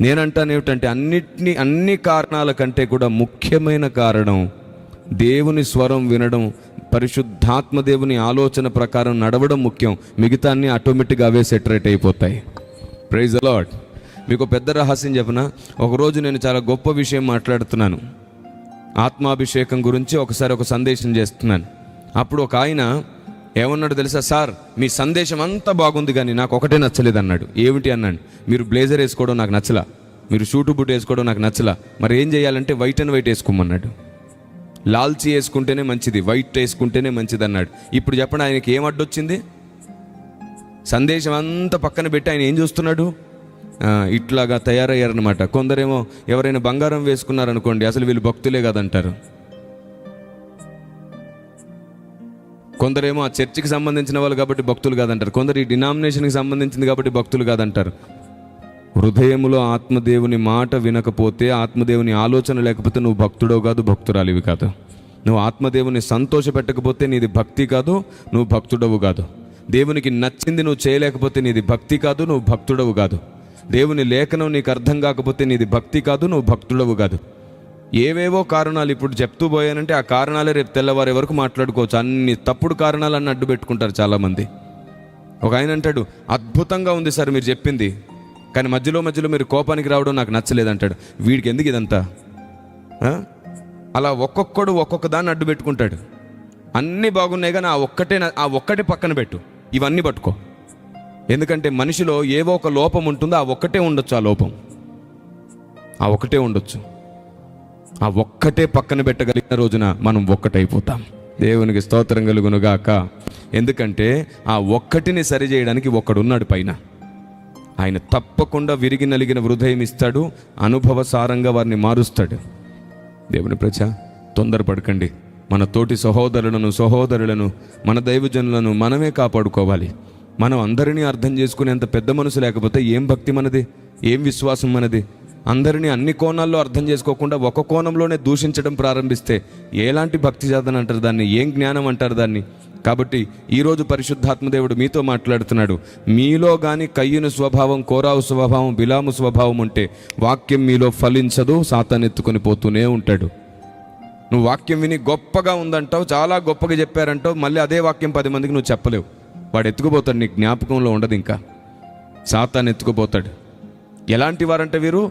నేనంటాను ఏమిటంటే, అన్ని కారణాల కంటే కూడా ముఖ్యమైన కారణం దేవుని స్వరం వినడం, పరిశుద్ధాత్మ దేవుని ఆలోచన ప్రకారం నడవడం ముఖ్యం. మిగతా అన్ని ఆటోమేటిక్గా అవే సెటరేట్ అయిపోతాయి. Praise the Lord. మీకు పెద్ద రహస్యం చెప్పనా? ఒకరోజు నేను చాలా గొప్ప విషయం మాట్లాడుతున్నాను, ఆత్మాభిషేకం గురించి. ఒకసారి ఒక సందేశం చేస్తున్నాను. అప్పుడు ఒక ఆయన ఏమన్నాడు తెలుసా? సార్, మీ సందేశం అంతా బాగుంది కానీ నాకు ఒకటే నచ్చలేదు అన్నాడు. ఏమిటి అన్నాడు? మీరు బ్లేజర్ వేసుకోవడం నాకు నచ్చలా, మీరు షూటు బూట్ వేసుకోవడం నాకు నచ్చలా. మరి ఏం చేయాలంటే వైట్ అండ్ వైట్ వేసుకోమన్నాడు. లాల్చీ వేసుకుంటేనే మంచిది, వైట్ వేసుకుంటేనే మంచిది అన్నాడు. ఇప్పుడు చెప్పండి, ఆయనకి ఏం అడ్డొచ్చింది? సందేశం అంతా పక్కన పెట్టి ఆయన ఏం చూస్తున్నాడు? ఇట్లాగా తయారయ్యారనమాట. కొందరేమో ఎవరైనా బంగారం వేసుకున్నారనుకోండి, అసలు వీళ్ళు భక్తులే కాదంటారు. కొందరేమో ఆ చర్చికి సంబంధించిన వాళ్ళు కాబట్టి భక్తులు కాదంటారు. కొందరు ఈ డినామినేషన్కి సంబంధించింది కాబట్టి భక్తులు కాదంటారు. హృదయములో ఆత్మదేవుని మాట వినకపోతే, ఆత్మదేవుని ఆలోచన లేకపోతే నువ్వు భక్తుడో కాదు, భక్తురాలివి కాదు. నువ్వు ఆత్మదేవుని సంతోష పెట్టకపోతే నీది భక్తి కాదు, నువ్వు భక్తుడవు కాదు. దేవునికి నచ్చింది నువ్వు చేయలేకపోతే నీది భక్తి కాదు, నువ్వు భక్తుడవు కాదు. దేవుని లేఖనం నీకు అర్థం కాకపోతే నీది భక్తి కాదు, నువ్వు భక్తుడవు కాదు. ఏవేవో కారణాలు ఇప్పుడు చెప్తూ పోయానంటే ఆ కారణాలే రేపు తెల్లవారే వరకు మాట్లాడుకోవచ్చు. అన్ని తప్పుడు కారణాలన్నీ అడ్డు పెట్టుకుంటారు చాలామంది. ఒక ఆయన అంటాడు, అద్భుతంగా ఉంది సార్ మీరు చెప్పింది, కానీ మధ్యలో మీరు కోపానికి రావడం నాకు నచ్చలేదంటాడు. వీడికి ఎందుకు ఇదంతా? అలా ఒక్కొక్కడు ఒక్కొక్క దాన్ని అడ్డు పెట్టుకుంటాడు. అన్నీ బాగున్నాయి కానీ ఆ ఒక్కటి పక్కన పెట్టు, ఇవన్నీ పట్టుకో. ఎందుకంటే మనిషిలో ఏవో ఒక లోపం ఉంటుందో, ఆ ఒక్కటే ఉండొచ్చు. ఆ ఒక్కటే ఉండొచ్చు. ఆ ఒక్కటే పక్కన పెట్టగలిగిన రోజున మనం ఒక్కటైపోతాం. దేవునికి స్తోత్రం కలుగునుగాక. ఎందుకంటే ఆ ఒక్కటిని సరిచేయడానికి ఒక్కడున్నాడు పైన. ఆయన తప్పకుండా విరిగి నలిగిన హృదయం ఇస్తాడు, అనుభవసారంగా వారిని మారుస్తాడు. దేవుని ప్రజ, తొందరపడకండి. మన తోటి సహోదరులను మన దైవజనులను మనమే కాపాడుకోవాలి. మనం అందరినీ అర్థం చేసుకునేంత పెద్ద మనసు లేకపోతే ఏం భక్తి మనది, ఏం విశ్వాసం మనది? అందరినీ అన్ని కోణాల్లో అర్థం చేసుకోకుండా ఒక కోణంలోనే దూషించడం ప్రారంభిస్తే ఎలాంటి భక్తి సాధన అంటారు దాన్ని, ఏం జ్ఞానం అంటారు దాన్ని? కాబట్టి ఈరోజు పరిశుద్ధాత్మదేవుడు మీతో మాట్లాడుతున్నాడు. మీలో కానీ కయ్యూను స్వభావం, కోరావు స్వభావం, బిలాము స్వభావం ఉంటే వాక్యం మీలో ఫలించదు, సాతాను ఎత్తుకొని పోతూనే ఉంటాడు. నువ్వు వాక్యం విని గొప్పగా ఉందంటావు, చాలా గొప్పగా చెప్పారంటావు, మళ్ళీ అదే వాక్యం 10 మందికి నువ్వు చెప్పలేవు. వాడు ఎత్తుకుపోతాడు, నీ జ్ఞాపకంలో ఉండదు, ఇంకా సాతాను ఎత్తుకుపోతాడు. ఎలాంటి వారంట వీరు?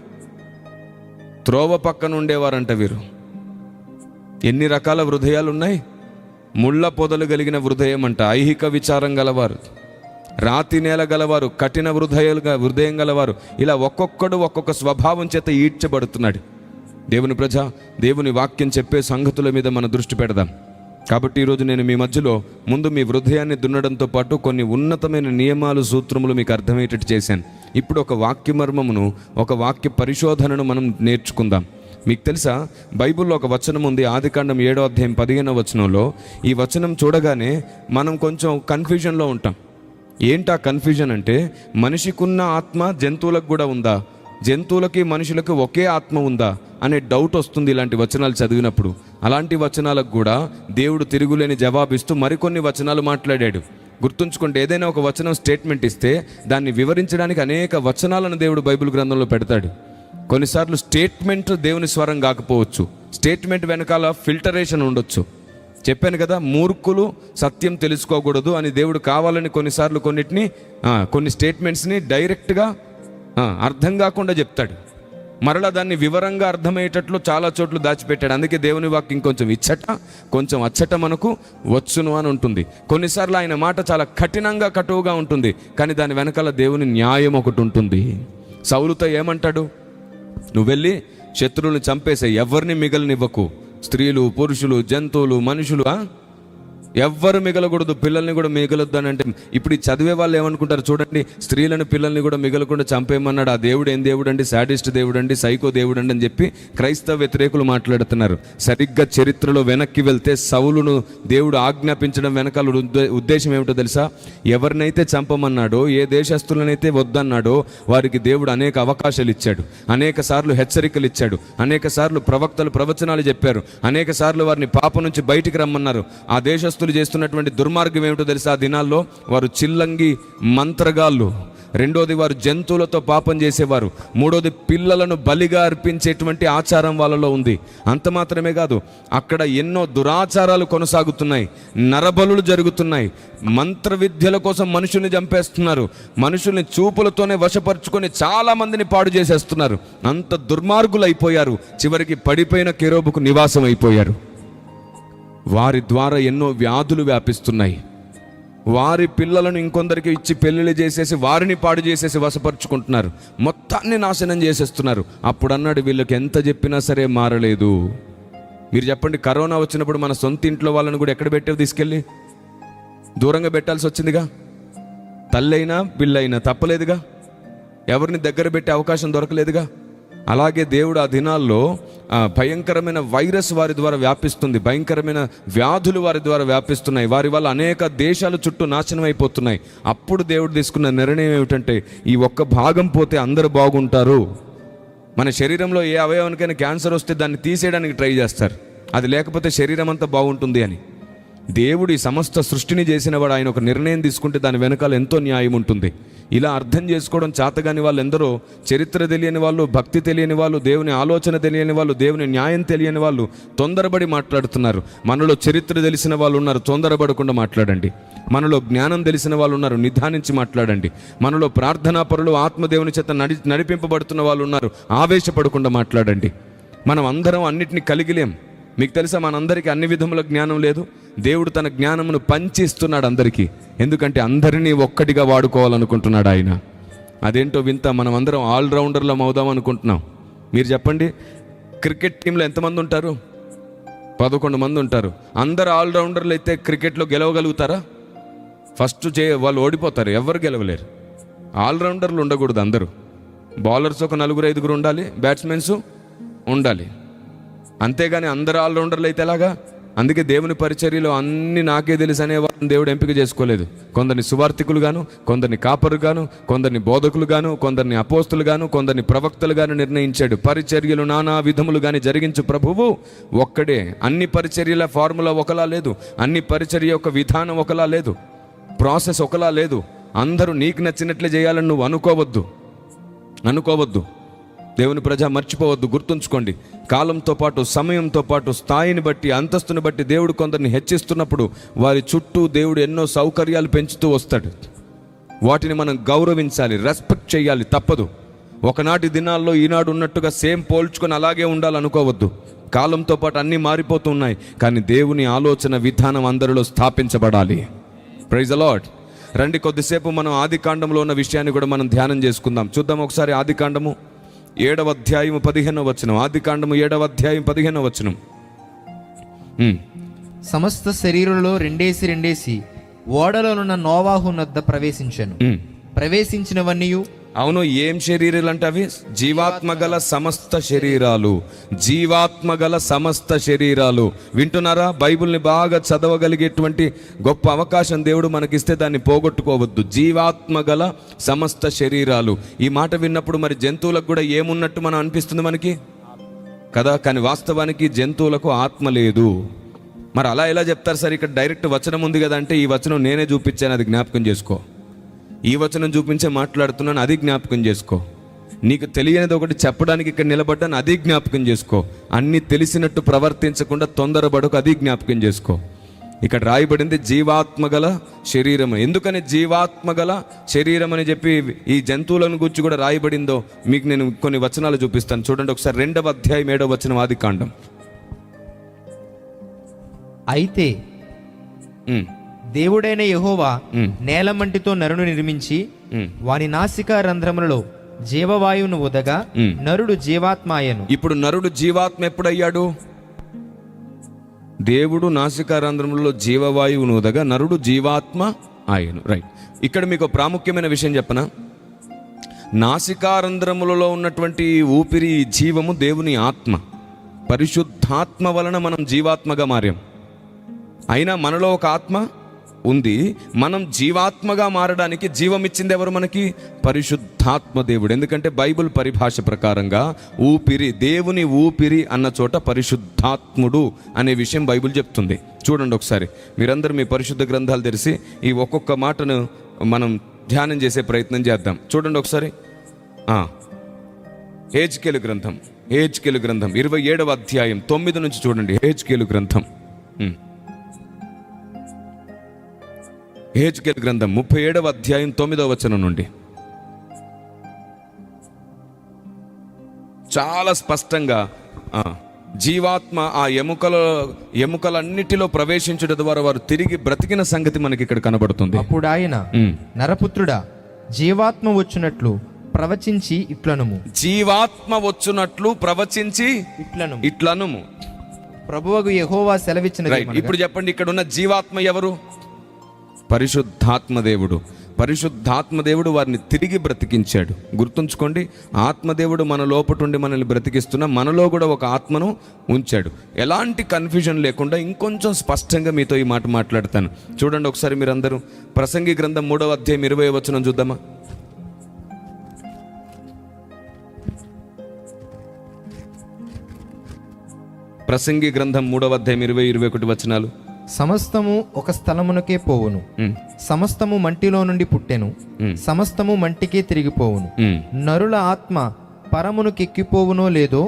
త్రోవ పక్కన ఉండేవారంట వీరు. ఎన్ని రకాల హృదయాలు ఉన్నాయి? ముళ్ళ పొదలు కలిగిన హృదయం అంట, ఐహిక విచారం గలవారు, రాతి నేల గలవారు, కఠిన హృదయం గలవారు. ఇలా ఒక్కొక్కడు ఒక్కొక్క స్వభావం చేత ఈడ్చబడుతున్నాడు. దేవుని ప్రజ, దేవుని వాక్యం చెప్పే సంగతుల మీద మన దృష్టి పెడదాం. కాబట్టి ఈరోజు నేను మీ మధ్యలో ముందు మీ హృదయాన్ని దున్నడంతో పాటు కొన్ని ఉన్నతమైన నియమాలు, సూత్రములు మీకు అర్థమయ్యేటట్టు చేశాను. ఇప్పుడు ఒక వాక్య మర్మమును, ఒక వాక్య పరిశోధనను మనం నేర్చుకుందాం. మీకు తెలుసా, బైబిల్లో ఒక వచనం ఉంది, ఆదికాండం 7వ అధ్యాయం 15వ వచనంలో. ఈ వచనం చూడగానే మనం కొంచెం కన్ఫ్యూజన్లో ఉంటాం. ఏంటా కన్ఫ్యూజన్ అంటే, మనిషికున్న ఆత్మ జంతువులకు కూడా ఉందా, జంతువులకి మనుషులకు ఒకే ఆత్మ ఉందా అనే డౌట్ వస్తుంది ఇలాంటి వచనాలు చదివినప్పుడు. అలాంటి వచనాలకు కూడా దేవుడు తిరుగులేని జవాబిస్తూ మరికొన్ని వచనాలు మాట్లాడాడు. గుర్తుంచుకోండి, ఏదైనా ఒక వచనం స్టేట్మెంట్ ఇస్తే దాన్ని వివరించడానికి అనేక వచనాలను దేవుడు బైబిల్ గ్రంథంలో పెడతాడు. కొన్నిసార్లు స్టేట్మెంట్ దేవుని స్వరం కాకపోవచ్చు, స్టేట్మెంట్ వెనకాల ఫిల్టరేషన్ ఉండొచ్చు. చెప్పాను కదా, మూర్ఖులు సత్యం తెలుసుకోకూడదు అని దేవుడు కావాలని కొన్నిసార్లు కొన్ని స్టేట్మెంట్స్ని డైరెక్ట్గా అర్థం కాకుండా చెప్తాడు. మరలా దాన్ని వివరంగా అర్థమయ్యేటట్లు చాలా చోట్ల దాచిపెట్టాడు. అందుకే దేవుని వాక్యం కొంచెం ఇచ్చట కొంచెం అచ్చట మనకు వచ్చును అని ఉంటుంది. కొన్నిసార్లు ఆయన మాట చాలా కఠినంగా, కటువుగా ఉంటుంది, కానీ దాని వెనకాల దేవుని న్యాయం ఒకటి ఉంటుంది. సౌలుతో ఏమంటాడు? నువ్వు వెళ్ళి శత్రువులను చంపేసే, ఎవరిని మిగలనివ్వకు, స్త్రీలు, పురుషులు, జంతువులు, మనుషులు ఎవ్వరు మిగలకూడదు, పిల్లల్ని కూడా మిగలొద్దు అని అంటే, ఇప్పుడు ఈ చదివే వాళ్ళు ఏమనుకుంటారు చూడండి, స్త్రీలను పిల్లల్ని కూడా మిగలకుండా చంపేయమన్నాడు. ఆ దేవుడు ఏం దేవుడు అండి? సాడిస్ట్ దేవుడు అండి, సైకో దేవుడు అండి అని చెప్పి క్రైస్తవ వ్యతిరేకులు మాట్లాడుతున్నారు. సరిగ్గా చరిత్రలో వెనక్కి వెళ్తే సౌలును దేవుడు ఆజ్ఞాపించడం వెనకాల ఉద్దేశం ఏమిటో తెలుసా? ఎవరినైతే చంపమన్నాడో, ఏ దేశస్తులనైతే వద్దన్నాడో వారికి దేవుడు అనేక అవకాశాలు ఇచ్చాడు, అనేక సార్లు హెచ్చరికలు ఇచ్చాడు, అనేక సార్లు ప్రవక్తలు ప్రవచనాలు చెప్పారు, అనేక సార్లు వారిని పాప నుంచి బయటికి రమ్మన్నారు. ఆ దేశస్తులు చేస్తున్నటువంటి దుర్మార్గం ఏమిటో తెలుసా? ఆ దినాల్లో వారు చిల్లంగి మంత్రగాళ్ళు, రెండోది వారు జంతువులతో పాపం చేసేవారు, మూడోది పిల్లలను బలిగా అర్పించేటువంటి ఆచారం వాళ్ళలో ఉంది. అంత మాత్రమే కాదు, అక్కడ ఎన్నో దురాచారాలు కొనసాగుతున్నాయి, నరబలులు జరుగుతున్నాయి, మంత్ర విద్యల కోసం మనుషుల్ని చంపేస్తున్నారు, మనుషుల్ని చూపులతోనే వశపరుచుకొని చాలా మందిని పాడు చేసేస్తున్నారు. అంత దుర్మార్గులు అయిపోయారు. చివరికి పడిపోయిన కెరూబుకు నివాసం అయిపోయారు. వారి ద్వారా ఎన్నో వ్యాధులు వ్యాపిస్తున్నాయి. వారి పిల్లలను ఇంకొందరికి ఇచ్చి పెళ్ళిళ్ళు చేసేసి వారిని పాడు చేసేసి వశపరుచుకుంటున్నారు, మొత్తాన్ని నాశనం చేసేస్తున్నారు. అప్పుడు అన్నాడు, వీళ్ళకి ఎంత చెప్పినా సరే మారలేదు. మీరు చెప్పండి, కరోనా వచ్చినప్పుడు మన సొంత ఇంట్లో వాళ్ళని కూడా ఎక్కడ పెట్టావు? తీసుకెళ్ళి దూరంగా పెట్టాల్సి వచ్చిందిగా. తల్లైనా పిల్లైనా తప్పలేదుగా, ఎవరిని దగ్గర పెట్టే అవకాశం దొరకలేదుగా. అలాగే దేవుడు ఆ దినాల్లో భయంకరమైన వైరస్ వారి ద్వారా వ్యాపిస్తుంది, భయంకరమైన వ్యాధులు వారి ద్వారా వ్యాపిస్తున్నాయి, వారి వల్ల అనేక దేశాల చుట్టూ నాశనం అయిపోతున్నాయి. అప్పుడు దేవుడు తీసుకున్న నిర్ణయం ఏమిటంటే, ఈ ఒక్క భాగం పోతే అందరూ బాగుంటారు. మన శరీరంలో ఏ అవయవానికైనా క్యాన్సర్ వస్తే దాన్ని తీసేయడానికి ట్రై చేస్తారు, అది లేకపోతే శరీరం అంతా బాగుంటుంది అని. దేవుడు ఈ సమస్త సృష్టిని చేసిన వాడు, ఆయన ఒక నిర్ణయం తీసుకుంటే దాని వెనకాల ఎంతో న్యాయం ఉంటుంది. ఇలా అర్థం చేసుకోవడం చేతగాని వాళ్ళు ఎందరో, చరిత్ర తెలియని వాళ్ళు, భక్తి తెలియని వాళ్ళు, దేవుని ఆలోచన తెలియని వాళ్ళు, దేవుని న్యాయం తెలియని వాళ్ళు తొందరపడి మాట్లాడుతున్నారు. మనలో చరిత్ర తెలిసిన వాళ్ళు ఉన్నారు, తొందరపడకుండా మాట్లాడండి. మనలో జ్ఞానం తెలిసిన వాళ్ళు ఉన్నారు, నిదానించి మాట్లాడండి. మనలో ప్రార్థనాపరులు, ఆత్మదేవుని చేత నడిపింపబడుతున్న వాళ్ళు ఉన్నారు, ఆవేశపడకుండా మాట్లాడండి. మనం అందరం అన్నిటినీ కలిగిలేం. మీకు తెలుసా, మనందరికీ అన్ని విధముల జ్ఞానం లేదు. దేవుడు తన జ్ఞానమును పంచిస్తున్నాడు అందరికీ, ఎందుకంటే అందరినీ ఒక్కటిగా వాడుకోవాలనుకుంటున్నాడు ఆయన. అదేంటో వింత, మనం అందరం ఆల్రౌండర్లం అవుదాం అనుకుంటున్నాం. మీరు చెప్పండి, క్రికెట్ టీంలో ఎంతమంది ఉంటారు? 11 మంది ఉంటారు. అందరు ఆల్రౌండర్లు అయితే క్రికెట్లో గెలవగలుగుతారా? ఫస్ట్ వాళ్ళు ఓడిపోతారు, ఎవరు గెలవలేరు. ఆల్రౌండర్లు ఉండకూడదు అందరూ. బౌలర్స్ ఒక 4-5 ఉండాలి, బ్యాట్స్మెన్స్ ఉండాలి. అంతేగాని అందరు ఆల్రౌండర్లు అయితే ఎలాగా? అందుకే దేవుని పరిచర్యలో అన్ని నాకే తెలుసు అనే వాళ్ళని దేవుడు ఎంపిక చేసుకోలేదు. కొందరిని సువార్థికులు గాను, కొందరిని కాపరు గాను, కొందరిని బోధకులు గాను, కొందరిని అపోస్తులు గాను, కొందరిని ప్రవక్తలు గాను నిర్ణయించాడు. పరిచర్యలు నానా విధములు గాని జరిగించు ప్రభువు ఒక్కడే. అన్ని పరిచర్యల ఫార్ములా ఒకలా లేదు, అన్ని పరిచర్య యొక్క విధానం ఒకలా లేదు, ప్రాసెస్ ఒకలా లేదు. అందరూ నీకు నచ్చినట్లే చేయాలని నువ్వు అనుకోవద్దు. దేవుని ప్రజ మర్చిపోవద్దు, గుర్తుంచుకోండి. కాలంతో పాటు, సమయంతో పాటు, స్థాయిని బట్టి, అంతస్తుని బట్టి దేవుడు కొందరిని హెచ్చిస్తున్నప్పుడు వారి చుట్టూ దేవుడు ఎన్నో సౌకర్యాలు పెంచుతూ వస్తాడు. వాటిని మనం గౌరవించాలి, రెస్పెక్ట్ చేయాలి, తప్పదు. ఒకనాటి దినాల్లో ఈనాడు ఉన్నట్టుగా సేమ్ పోల్చుకొని అలాగే ఉండాలనుకోవద్దు. కాలంతో పాటు అన్నీ మారిపోతున్నాయి, కానీ దేవుని ఆలోచన విధానం అందరిలో స్థాపించబడాలి. Praise the lord. రండి, కొద్దిసేపు మనం ఆదికాండంలో ఉన్న విషయాన్ని కూడా మనం ధ్యానం చేసుకుందాం. చూద్దాం ఒకసారి ఆదికాండము 7వ అధ్యాయం 15వ వచనం. ఆదికాండము 7వ అధ్యాయం 15వ వచనం. సమస్త శరీరంలో రెండేసి ఓడలోనున్న నోవాహు నద్ద ప్రవేశించినవన్నీ. అవును, ఏం శరీరాలు అంటే అవి? జీవాత్మగల సమస్త శరీరాలు. జీవాత్మగల సమస్త శరీరాలు. వింటున్నారా? బైబిల్ని బాగా చదవగలిగేటువంటి గొప్ప అవకాశం దేవుడు మనకిస్తే దాన్ని పోగొట్టుకోవద్దు. జీవాత్మగల సమస్త శరీరాలు. ఈ మాట విన్నప్పుడు మరి జంతువులకు కూడా ఏమున్నట్టు మనం అనిపిస్తుంది మనకి కదా, కానీ వాస్తవానికి జంతువులకు ఆత్మ లేదు. మరి అలా ఎలా చెప్తారు సార్? ఇక్కడ డైరెక్ట్ వచనం ఉంది కదా అంటే, ఈ వచనం నేనే చూపించాను, అది జ్ఞాపకం చేసుకో. ఈ వచనం చూపించే మాట్లాడుతున్నాను, అది జ్ఞాపకం చేసుకో. నీకు తెలియనిది ఒకటి చెప్పడానికి ఇక్కడ నిలబడ్డాను, అది జ్ఞాపకం చేసుకో. అన్నీ తెలిసినట్టు ప్రవర్తించకుండా తొందరపడకు, అది జ్ఞాపకం చేసుకో. ఇక్కడ రాయబడింది జీవాత్మగల శరీరం. ఎందుకని జీవాత్మగల శరీరం అని చెప్పి ఈ జంతువులను గురించి కూడా రాయబడిందో మీకు నేను కొన్ని వచనాలు చూపిస్తాను. చూడండి ఒకసారి 2వ అధ్యాయం 7వ వచనం, ఆదికాండం. అయితే దేవుడైన యెహోవా నేలమంటితో నరుని నిర్మించి వాని నాసికా రంధ్రములలో జీవవాయువును ఉదగా నరుడు జీవాత్మాయను. ఇప్పుడు నరుడు జీవాత్మ ఎప్పుడయ్యాడు? దేవుడు నాసికా రంధ్రములలో జీవవాయువును ఉదగా నరుడు జీవాత్మ ఆయను. రైట్. ఇక్కడ మీకు ప్రాముఖ్యమైన విషయం చెప్పనా? నాసికా రంధ్రములలో ఉన్నటువంటి ఊపిరి, జీవము దేవుని ఆత్మ. పరిశుద్ధాత్మ వలన మనం జీవాత్మగా మారాం. అయినా మనలో ఒక ఆత్మ ఉంది. మనం జీవాత్మగా మారడానికి జీవం ఇచ్చింది ఎవరు మనకి? పరిశుద్ధాత్మ దేవుడు. ఎందుకంటే బైబిల్ పరిభాష ప్రకారంగా ఊపిరి, దేవుని ఊపిరి అన్న చోట పరిశుద్ధాత్ముడు అనే విషయం బైబిల్ చెప్తుంది. చూడండి ఒకసారి, మీరందరూ మీ పరిశుద్ధ గ్రంథాలు తెరిచి ఈ ఒక్కొక్క మాటను మనం ధ్యానం చేసే ప్రయత్నం చేద్దాం. చూడండి ఒకసారి. హెజ్కేలు గ్రంథం 27వ అధ్యాయం 9 నుంచి చూడండి. హెజ్కేలు గ్రంథం 37వ అధ్యాయం 9వ వచనం నుండి చాలా స్పష్టంగా జీవాత్మ ఆ ఎముకలన్నిటిలో ప్రవేశించడం ద్వారా వారు తిరిగి బ్రతికిన సంగతి మనకి ఇక్కడ కనబడుతుంది. అప్పుడు ఆయన, నరపుత్రుడా, జీవాత్మ వచ్చినట్లు ప్రవచించి ఇట్లనుము. జీవాత్మ వచ్చినట్లు ప్రవచించి ఇట్లనుము. ప్రభువగు యెహోవా సెలవిచ్చినది. ఇప్పుడు చెప్పండి, ఇక్కడ ఉన్న జీవాత్మ ఎవరు? పరిశుద్ధాత్మదేవుడు. పరిశుద్ధాత్మదేవుడు వారిని తిరిగి బ్రతికించాడు. గుర్తుంచుకోండి, ఆత్మదేవుడు మన లోపటుండి మనల్ని బ్రతికిస్తున్నా మనలో కూడా ఒక ఆత్మను ఉంచాడు. ఎలాంటి కన్ఫ్యూజన్ లేకుండా ఇంకొంచెం స్పష్టంగా మీతో ఈ మాట మాట్లాడతాను. చూడండి ఒకసారి మీరందరూ ప్రసంగి గ్రంథం 3వ అధ్యాయం 20వ వచనం చూద్దామా. ప్రసంగి గ్రంథం 3వ అధ్యాయం 20-21 వచనాలు. సమస్తము ఒక స్థలమునకే పోవును, సమస్తము మంటిలో నుండి పుట్టెను, సమస్తము మంటికే తిరిగిపోవును. నరుల ఆత్మ పరమునకెక్కిపోవునో లేదో,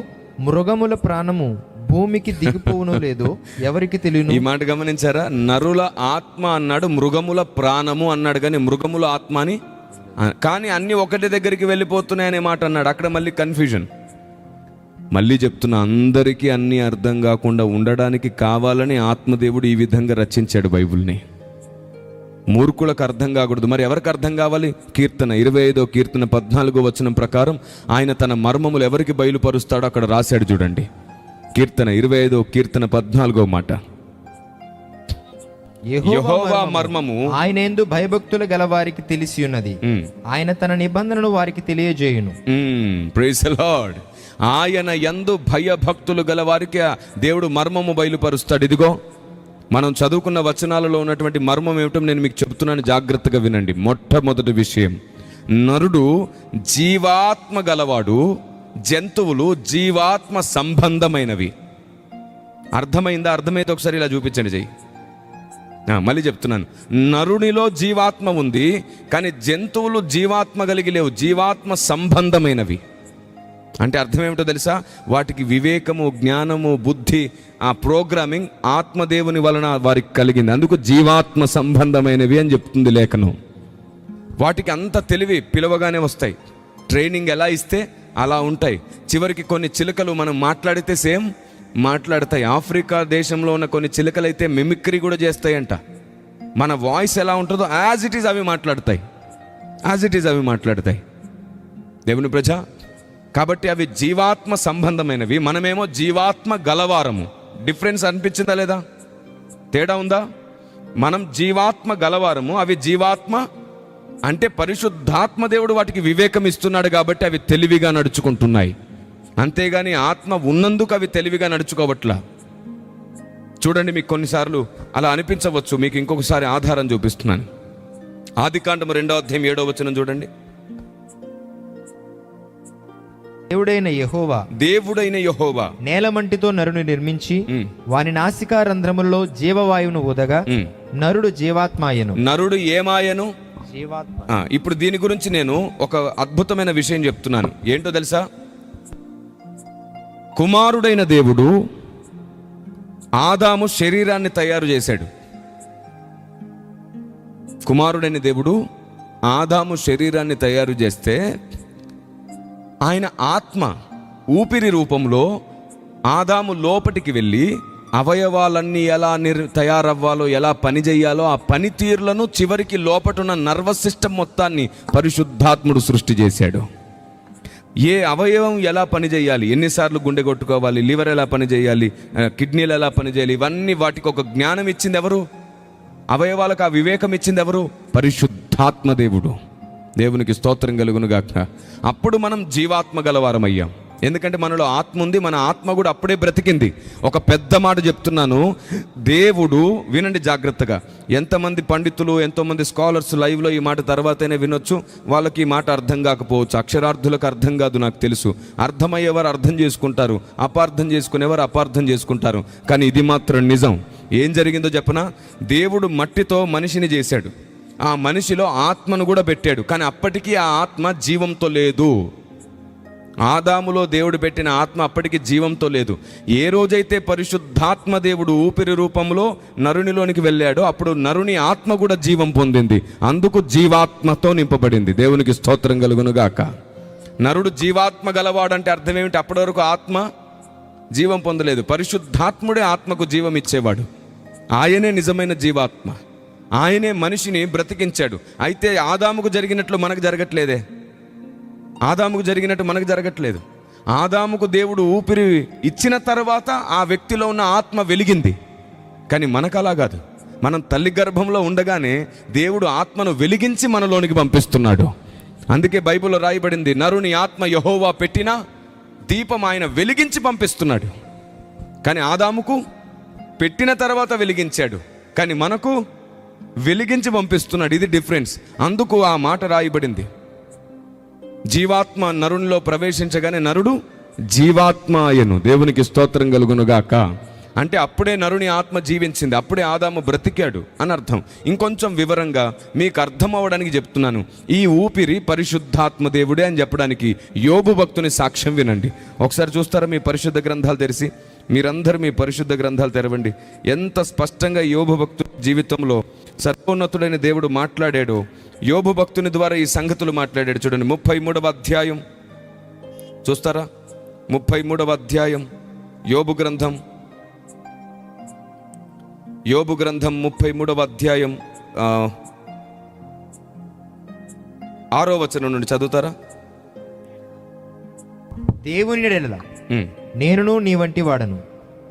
మృగముల ప్రాణము భూమికి దిగిపోవునో లేదో ఎవరికి తెలియను. ఈ మాట గమనించారా? నరుల ఆత్మ అన్నాడు, మృగముల ప్రాణము అన్నాడు, కానీ మృగముల ఆత్మ అని, కానీ అన్ని ఒకటి దగ్గరికి వెళ్ళిపోతున్నాయనే మాట అన్నాడు. అక్కడ మళ్ళీ కన్ఫ్యూజన్. మళ్ళీ చెప్తున్నా, అందరికీ అన్నీ అర్థం కాకుండా ఉండడానికి కావాలని ఆత్మదేవుడు ఈ విధంగా రచించాడు బైబిల్ని. మూర్ఖులకు అర్థం కాకూడదు. మరి ఎవరికి అర్థం కావాలి? కీర్తన 25వ కీర్తన 14వ వచనం ప్రకారం ఆయన తన మర్మములు ఎవరికి బయలుపరుస్తాడో అక్కడ రాశాడు. చూడండి, కీర్తన 25వ కీర్తన 14వ మాట. యెహోవా మర్మము ఆయన యందు భయభక్తులు గల వారికి తెలిసి ఉన్నది, ఆయన తన నిబంధనలు వారికి తెలియజేయును. Praise the lord. ఆయన యందు భయభక్తులు గల వారికి దేవుడు మర్మము బయలుపరుస్తాడు. ఇదిగో మనం చదువుకున్న వచనాలలో ఉన్నటువంటి మర్మం ఏమిటో నేను మీకు చెబుతున్నాను, జాగ్రత్తగా వినండి. మొట్టమొదటి విషయం, నరుడు జీవాత్మ గలవాడు, జంతువులు జీవాత్మ సంబంధమైనవి. అర్థమైందా? అర్థమైతే ఒకసారి ఇలా చూపించండి చెయ్యి. మళ్ళీ చెప్తున్నాను, నరునిలో జీవాత్మ ఉంది, కానీ జంతువులు జీవాత్మ కలిగి లేవు, జీవాత్మ సంబంధమైనవి. అంటే అర్థం ఏమిటో తెలుసా? వాటికి వివేకము, జ్ఞానము, బుద్ధి, ఆ ప్రోగ్రామింగ్ ఆత్మదేవుని వలన వారికి కలిగింది. అందుకు జీవాత్మ సంబంధమైనవి అని చెప్తుంది లేఖనం. వాటికి అంత తెలివి పిలవగానే వస్తాయి. ట్రైనింగ్ ఎలా ఇస్తే అలా ఉంటాయి. చివరికి కొన్ని చిలుకలు మనం మాట్లాడితే సేమ్ మాట్లాడతాయి. ఆఫ్రికా దేశంలో ఉన్న కొన్ని చిలుకలు అయితే మిమిక్రీ కూడా చేస్తాయంట. మన వాయిస్ ఎలా ఉంటుందో యాజ్ ఇట్ ఈజ్ అవి మాట్లాడతాయి, యాజ్ ఇట్ ఈజ్ అవి మాట్లాడతాయి. దేవుని ప్రజ, కాబట్టి అవి జీవాత్మ సంబంధమైనవి, మనమేమో జీవాత్మ గలవారము. డిఫరెన్స్ అనిపించిందా లేదా? తేడా ఉందా? మనం జీవాత్మ గలవారము, అవి జీవాత్మ. అంటే పరిశుద్ధాత్మ దేవుడు వాటికి వివేకం ఇస్తున్నాడు కాబట్టి అవి తెలివిగా నడుచుకుంటున్నాయి. అంతేగాని ఆత్మ ఉన్నందుకు అవి తెలివిగా నడుచుకోవట్లా. చూడండి, మీకు కొన్నిసార్లు అలా అనిపించవచ్చు. మీకు ఇంకొకసారి ఆధారం చూపిస్తున్నాను. ఆదికాండము 2వ అధ్యాయం 7వ వచనం చూడండి. దేవుడైన యెహోవా నేలమంటితో నరుని నిర్మించి వాని నాసికా రంధ్రములలో జీవవాయువును ఊదగా నరుడు జీవాత్మాయను. నరుడు ఏమాయను? జీవాత్మ. ఇప్పుడు దీని గురించి నేను ఒక అద్భుతమైన విషయం చెప్తున్నాను. ఏంటో తెలుసా? కుమారుడైన దేవుడు ఆదాము శరీరాన్ని తయారు చేశాడు. కుమారుడైన దేవుడు ఆదాము శరీరాన్ని తయారు చేస్తే ఆయన ఆత్మ ఊపిరి రూపంలో ఆదాము లోపటికి వెళ్ళి అవయవాలన్నీ ఎలా తయారవ్వాలో, ఎలా పనిచేయాలో ఆ పనితీరులను చివరికి లోపటున్న నర్వస్ సిస్టమ్ మొత్తాన్ని పరిశుద్ధాత్ముడు సృష్టి చేశాడు. ఏ అవయవం ఎలా పనిచేయాలి, ఎన్నిసార్లు గుండె కొట్టుకోవాలి, లివర్ ఎలా పనిచేయాలి, కిడ్నీలు ఎలా పనిచేయాలి, ఇవన్నీ వాటికి ఒక జ్ఞానం ఇచ్చింది ఎవరు? అవయవాలకు ఆ వివేకం ఇచ్చింది ఎవరు? పరిశుద్ధాత్మ దేవుడు. దేవునికి స్తోత్రం కలుగును గాక. అప్పుడు మనం జీవాత్మ గలవారమయ్యాం. ఎందుకంటే మనలో ఆత్మ ఉంది, మన ఆత్మ కూడా అప్పుడే బ్రతికింది. ఒక పెద్ద మాట చెప్తున్నాను, దేవుడు వినండి జాగ్రత్తగా. ఎంతమంది పండితులు, ఎంతోమంది స్కాలర్స్ లైవ్లో ఈ మాట తర్వాతనే వినొచ్చు, వాళ్ళకి ఈ మాట అర్థం కాకపోవచ్చు. అక్షరార్థులకు అర్థం కాదు, నాకు తెలుసు. అర్థమయ్యేవారు అర్థం చేసుకుంటారు, అపార్థం చేసుకునేవారు అపార్థం చేసుకుంటారు. కానీ ఇది మాత్రం నిజం. ఏం జరిగిందో చెప్పనా? దేవుడు మట్టితో మనిషిని చేశాడు, ఆ మనిషిలో ఆత్మను కూడా పెట్టాడు. కానీ అప్పటికీ ఆ ఆత్మ జీవంతో లేదు. ఆదాములో దేవుడు పెట్టిన ఆత్మ అప్పటికి జీవంతో లేదు. ఏ రోజైతే పరిశుద్ధాత్మ దేవుడు ఊపిరి రూపంలో నరునిలోనికి వెళ్ళాడో అప్పుడు నరుని ఆత్మ కూడా జీవం పొందింది. అందుకు జీవాత్మతో నింపబడింది. దేవునికి స్తోత్రం కలుగును గాక. నరుడు జీవాత్మ గలవాడంటే అర్థం ఏమిటి? అప్పటి వరకు ఆత్మ జీవం పొందలేదు. పరిశుద్ధాత్ముడే ఆత్మకు జీవం ఇచ్చేవాడు. ఆయనే నిజమైన జీవాత్మ. ఆయనే మనిషిని బ్రతికించాడు. అయితే ఆదాముకు జరిగినట్లు మనకు జరగట్లేదే. ఆదాముకు జరిగినట్టు మనకు జరగట్లేదు. ఆదాముకు దేవుడు ఊపిరి ఇచ్చిన తర్వాత ఆ వ్యక్తిలో ఉన్న ఆత్మ వెలిగింది. కానీ మనకు అలా కాదు. మనం తల్లి గర్భంలో ఉండగానే దేవుడు ఆత్మను వెలిగించి మనలోనికి పంపిస్తున్నాడు. అందుకే బైబిల్లో రాయబడింది, నరుని ఆత్మ యెహోవా పెట్టిన దీపం ఆయన వెలిగించి పంపిస్తున్నాడు. కానీ ఆదాముకు పెట్టిన తర్వాత వెలిగించాడు, కానీ మనకు వెలిగించి పంపిస్తున్నాడు. ఇది డిఫరెన్స్. అందుకు ఆ మాట రాయబడింది. జీవాత్మ నరునిలో ప్రవేశించగానే నరుడు జీవాత్మ అయ్యను. దేవునికి స్తోత్రం కలుగునుగాక. అంటే అప్పుడే నరుని ఆత్మ జీవించింది, అప్పుడే ఆదాము బ్రతికాడు అని అర్థం. ఇంకొంచెం వివరంగా మీకు అర్థం అవ్వడానికి చెప్తున్నాను. ఈ ఊపిరి పరిశుద్ధాత్మ దేవుడే అని చెప్పడానికి యోబు భక్తుని సాక్ష్యం వినండి. ఒకసారి చూస్తారా మీ పరిశుద్ధ గ్రంథాలు తెరిచి? మీరందరూ మీ పరిశుద్ధ గ్రంథాలు తెరవండి. ఎంత స్పష్టంగా యోబు భక్తుని జీవితంలో సర్వోన్నతుడైన దేవుడు మాట్లాడాడో, యోబు భక్తుని ద్వారా ఈ సంగతులు మాట్లాడాడు. చూడండి 33వ అధ్యాయం చూస్తారా? 33వ అధ్యాయం యోబు గ్రంథం 33వ అధ్యాయం 6వ వచనం నుండి చదువుతారా? దేవుని యెడల నేనును నీ వంటి వాడను,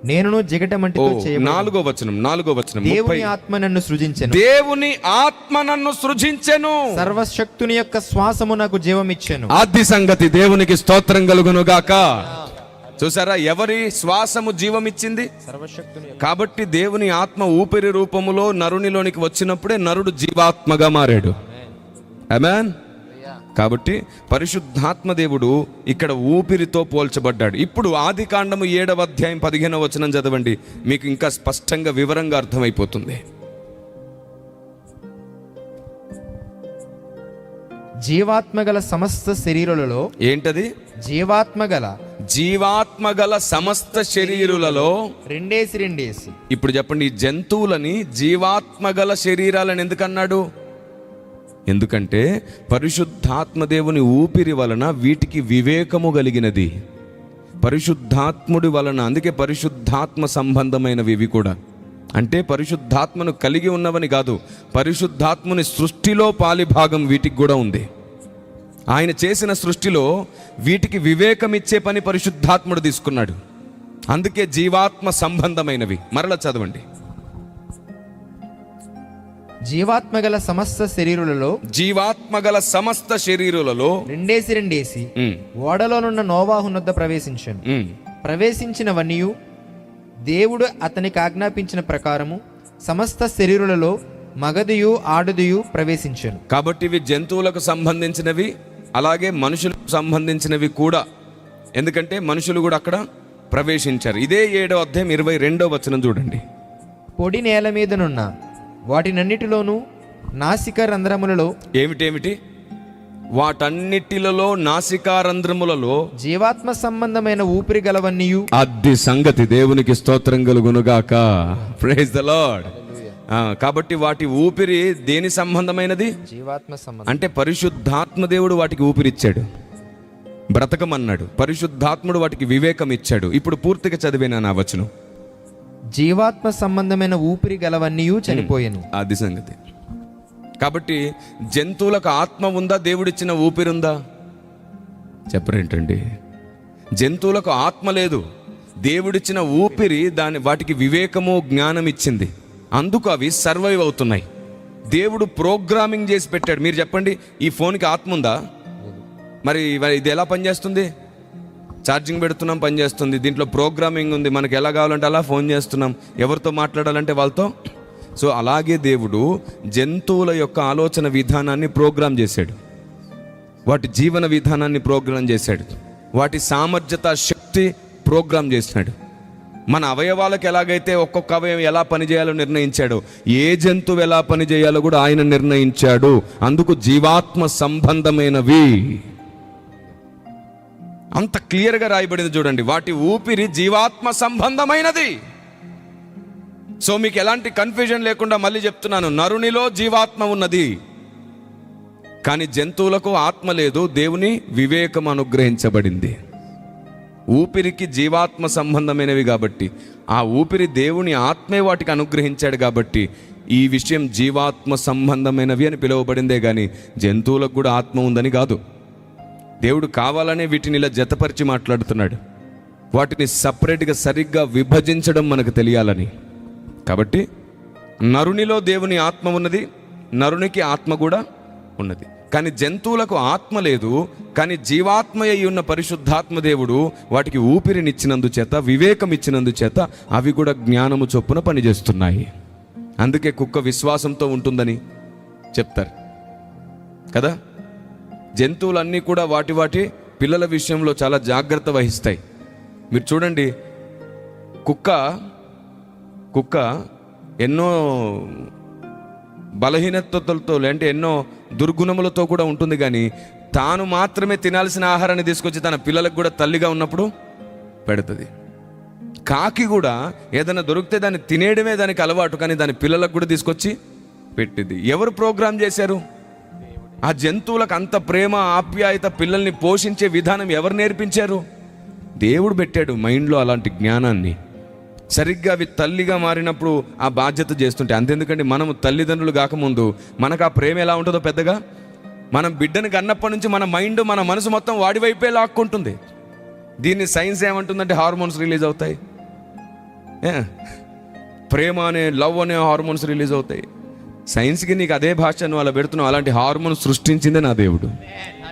నేనును జిగటమంటితో చేయబడిన. 4వ వచనం దేవుని ఆత్మ నన్ను సృజించెను, దేవుని ఆత్మ నన్ను సృజించెను, సర్వశక్తుని యొక్క శ్వాసము నాకు జీవమిచ్చెను. ఆది సంగతి. దేవునికి స్తోత్రం కలుగును గాక. చూసారా, ఎవరి శ్వాసము జీవమిచ్చింది? సర్వశక్తుని కాబట్టి దేవుని ఆత్మ ఊపిరి రూపములో నరునిలోనికి వచ్చినప్పుడే నరుడు జీవాత్మగా మారాడు. ఆమేన్. కాబట్టి పరిశుద్ధాత్మ దేవుడు ఇక్కడ ఊపిరితో పోల్చబడ్డాడు. ఇప్పుడు ఆదికాండము 7వ అధ్యాయం 15వ వచనం చదవండి, మీకు ఇంకా స్పష్టంగా వివరంగా అర్థమైపోతుంది. జీవాత్మగల సమస్త శరీరులలో ఏంటది? జీవాత్మగల సమస్త శరీరులలో రెండేసి. ఇప్పుడు చెప్పండి, ఈ జంతువులని జీవాత్మగల శరీరాలని ఎందుకన్నాడు? ఎందుకంటే పరిశుద్ధాత్మ దేవుని ఊపిరి వలన వీటికి వివేకము కలిగినది. పరిశుద్ధాత్ముడి వలన, అందుకే పరిశుద్ధాత్మ సంబంధమైనవి ఇవి కూడా. అంటే పరిశుద్ధాత్మను కలిగి ఉన్నవని కాదు, పరిశుద్ధాత్మని సృష్టిలో పాలిభాగం వీటికి కూడా ఉంది. ఆయన చేసిన సృష్టిలో వీటికి వివేకం ఇచ్చే పని పరిశుద్ధాత్ముడు తీసుకున్నాడు. అందుకే జీవాత్మ సంబంధమైనవి. మరలా చదవండి. జీవాత్మగల సమస్త శరీరులలో రెండేసి ఓడలోనున్న నోవాహునొద్ద ప్రవేశించాను. ప్రవేశించినవన్నీయు దేవుడు అతనికి ఆజ్ఞాపించిన ప్రకారము సమస్త శరీరులలో మగదియు ఆడదియు ప్రవేశించాను. కాబట్టి ఇవి జంతువులకు సంబంధించినవి, అలాగే మనుషులకు సంబంధించినవి కూడా. ఎందుకంటే మనుషులు కూడా అక్కడ ప్రవేశించారు. ఇదే 7వ అధ్యాయం 22వ వచనం చూడండి. పొడి నేల మీదనున్న వాటినన్నిటిలోనూ నాసిక రంధ్రములలో ఏమిటి? వాటన్నిటిలలో నాసికారంధ్రములలో జీవాత్మ సంబంధమైన ఊపిరి గలవన్నీయు. అది సంగతి. దేవునికి స్తోత్రం కలుగునుగాక. Praise the Lord. కాబట్టి వాటి ఊపిరి దేని సంబంధమైనది? జీవాత్మ సంబంధం. అంటే పరిశుద్ధాత్మ దేవుడు వాటికి ఊపిరిచ్చాడు, బ్రతకమన్నాడు. పరిశుద్ధాత్ముడు వాటికి వివేకం ఇచ్చాడు. ఇప్పుడు పూర్తిగా చదివేనా నా వచనం? జీవాత్మ సంబంధమైన ఊపిరి గలవన్నీయు చనిపోయాను. అది సంగతి. కాబట్టి జంతువులకు ఆత్మ ఉందా? దేవుడిచ్చిన ఊపిరి ఉందా? చెప్పరేంటండి? జంతువులకు ఆత్మ లేదు, దేవుడిచ్చిన ఊపిరి వాటికి వివేకము జ్ఞానం ఇచ్చింది. అందుకు అవి సర్వైవ్ అవుతున్నాయి. దేవుడు ప్రోగ్రామింగ్ చేసి పెట్టాడు. మీరు చెప్పండి, ఈ ఫోన్కి ఆత్మ ఉందా? మరి ఇది ఎలా పనిచేస్తుంది? ఛార్జింగ్ పెడుతున్నాం, పనిచేస్తుంది. దీంట్లో ప్రోగ్రామింగ్ ఉంది, మనకి ఎలా కావాలంటే అలా ఫోన్ చేస్తున్నాం, ఎవరితో మాట్లాడాలంటే వాళ్ళతో. సో అలాగే దేవుడు జంతువుల యొక్క ఆలోచన విధానాన్ని ప్రోగ్రాం చేశాడు, వాటి జీవన విధానాన్ని ప్రోగ్రాం చేశాడు, వాటి సామర్థ్యత శక్తి ప్రోగ్రాం చేసినాడు. మన అవయవాలకు ఎలాగైతే ఒక్కొక్క అవయవం ఎలా పనిచేయాలో నిర్ణయించాడో, ఏ జంతువు ఎలా పనిచేయాలో కూడా ఆయన నిర్ణయించాడు. అందుకు జీవాత్మ సంబంధమైనవి అంత క్లియర్గా రాయబడింది చూడండి. వాటి ఊపిరి జీవాత్మ సంబంధమైనది. సో మీకు ఎలాంటి కన్ఫ్యూజన్ లేకుండా మళ్ళీ చెప్తున్నాను, నరునిలో జీవాత్మ ఉన్నది, కానీ జంతువులకు ఆత్మ లేదు. దేవుని వివేకం అనుగ్రహించబడింది. ఊపిరికి జీవాత్మ సంబంధమైనవి కాబట్టి, ఆ ఊపిరి దేవుని ఆత్మే వాటికి అనుగ్రహించాడు కాబట్టి ఈ విషయం జీవాత్మ సంబంధమైనవి అని పిలువబడిందే కానీ జంతువులకు కూడా ఆత్మ ఉందని కాదు. దేవుడు కావాలనే వీటిని ఇలా జతపరిచి మాట్లాడుతున్నాడు, వాటిని సపరేట్గా సరిగ్గా విభజించడం మనకు తెలియాలని. కాబట్టి నరునిలో దేవుని ఆత్మ ఉన్నది, నరునికి ఆత్మ కూడా ఉన్నది. కానీ జంతువులకు ఆత్మ లేదు, కానీ జీవాత్మ అయి ఉన్న పరిశుద్ధాత్మ దేవుడు వాటికి ఊపిరినిచ్చినందుచేత, వివేకం ఇచ్చినందుచేత అవి కూడా జ్ఞానము చొప్పున పనిచేస్తున్నాయి. అందుకే కుక్క విశ్వాసంతో ఉంటుందని చెప్తారు కదా. జంతువులన్నీ కూడా వాటి పిల్లల విషయంలో చాలా జాగ్రత్త వహిస్తాయి. మీరు చూడండి, కుక్క ఎన్నో బలహీనతలతో అంటే ఎన్నో దుర్గుణములతో కూడా ఉంటుంది, కానీ తాను మాత్రమే తినాల్సిన ఆహారాన్ని తీసుకొచ్చి తన పిల్లలకు కూడా తల్లిగా ఉన్నప్పుడు పెడుతుంది. కాకి కూడా ఏదైనా దొరికితే దాన్ని తినేయడమే దానికి అలవాటు, కానీ దాని పిల్లలకు కూడా తీసుకొచ్చి పెట్టింది. ఎవరు ప్రోగ్రామ్ చేశారు? ఆ జంతువులకు అంత ప్రేమ ఆప్యాయత, పిల్లల్ని పోషించే విధానం ఎవరు నేర్పించారు? దేవుడు పెట్టాడు మైండ్లో అలాంటి జ్ఞానాన్ని. సరిగ్గా అవి తల్లిగా మారినప్పుడు ఆ బాధ్యత చేస్తుంటే, అంతెందుకండి మనము తల్లిదండ్రులు కాకముందు మనకు ఆ ప్రేమ ఎలా ఉంటుందో పెద్దగా, మనం బిడ్డను కన్నప్పటి నుంచి మన మైండ్, మన మనసు మొత్తం వాడి వైపే లాక్కుంటుంది. దీన్ని సైన్స్ ఏమంటుందంటే హార్మోన్స్ రిలీజ్ అవుతాయి, ప్రేమ అనే లవ్ అనే హార్మోన్స్ రిలీజ్ అవుతాయి. సైన్స్కి నీకు అదే భాష నువ్వు అలా పెడుతున్నావు. అలాంటి హార్మోన్ సృష్టించిందే నా దేవుడు.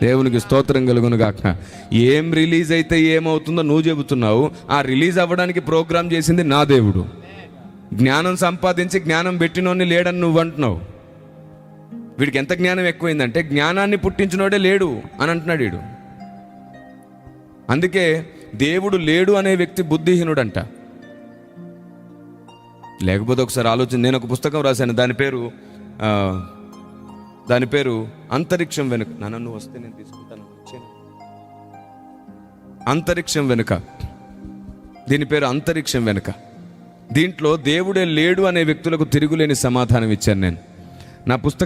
దేవునికి స్తోత్రం కలుగును గాక. ఏం రిలీజ్ అయితే ఏమవుతుందో నువ్వు చెబుతున్నావు, ఆ రిలీజ్ అవ్వడానికి ప్రోగ్రామ్ చేసింది నా దేవుడు. జ్ఞానం సంపాదించి జ్ఞానం పెట్టినోని లేడని నువ్వు అంటున్నావు. వీడికి ఎంత జ్ఞానం ఎక్కువైందంటే జ్ఞానాన్ని పుట్టించినోడే లేడు అని అంటున్నాడు వీడు. అందుకే దేవుడు లేడు అనే వ్యక్తి బుద్ధిహీనుడంట. లేకపోతే ఒకసారి ఆలోచన, నేను ఒక పుస్తకం రాశాను, దాని పేరు అంతరిక్షం వెనుక. నన్ను వస్తే నేను తీసుకుంటాను. అంతరిక్షం వెనుక, దీని పేరు అంతరిక్షం వెనుక. దీంట్లో దేవుడే లేడు అనే వ్యక్తులకు తిరుగులేని సమాధానం ఇచ్చాను నేను. నా పుస్తకం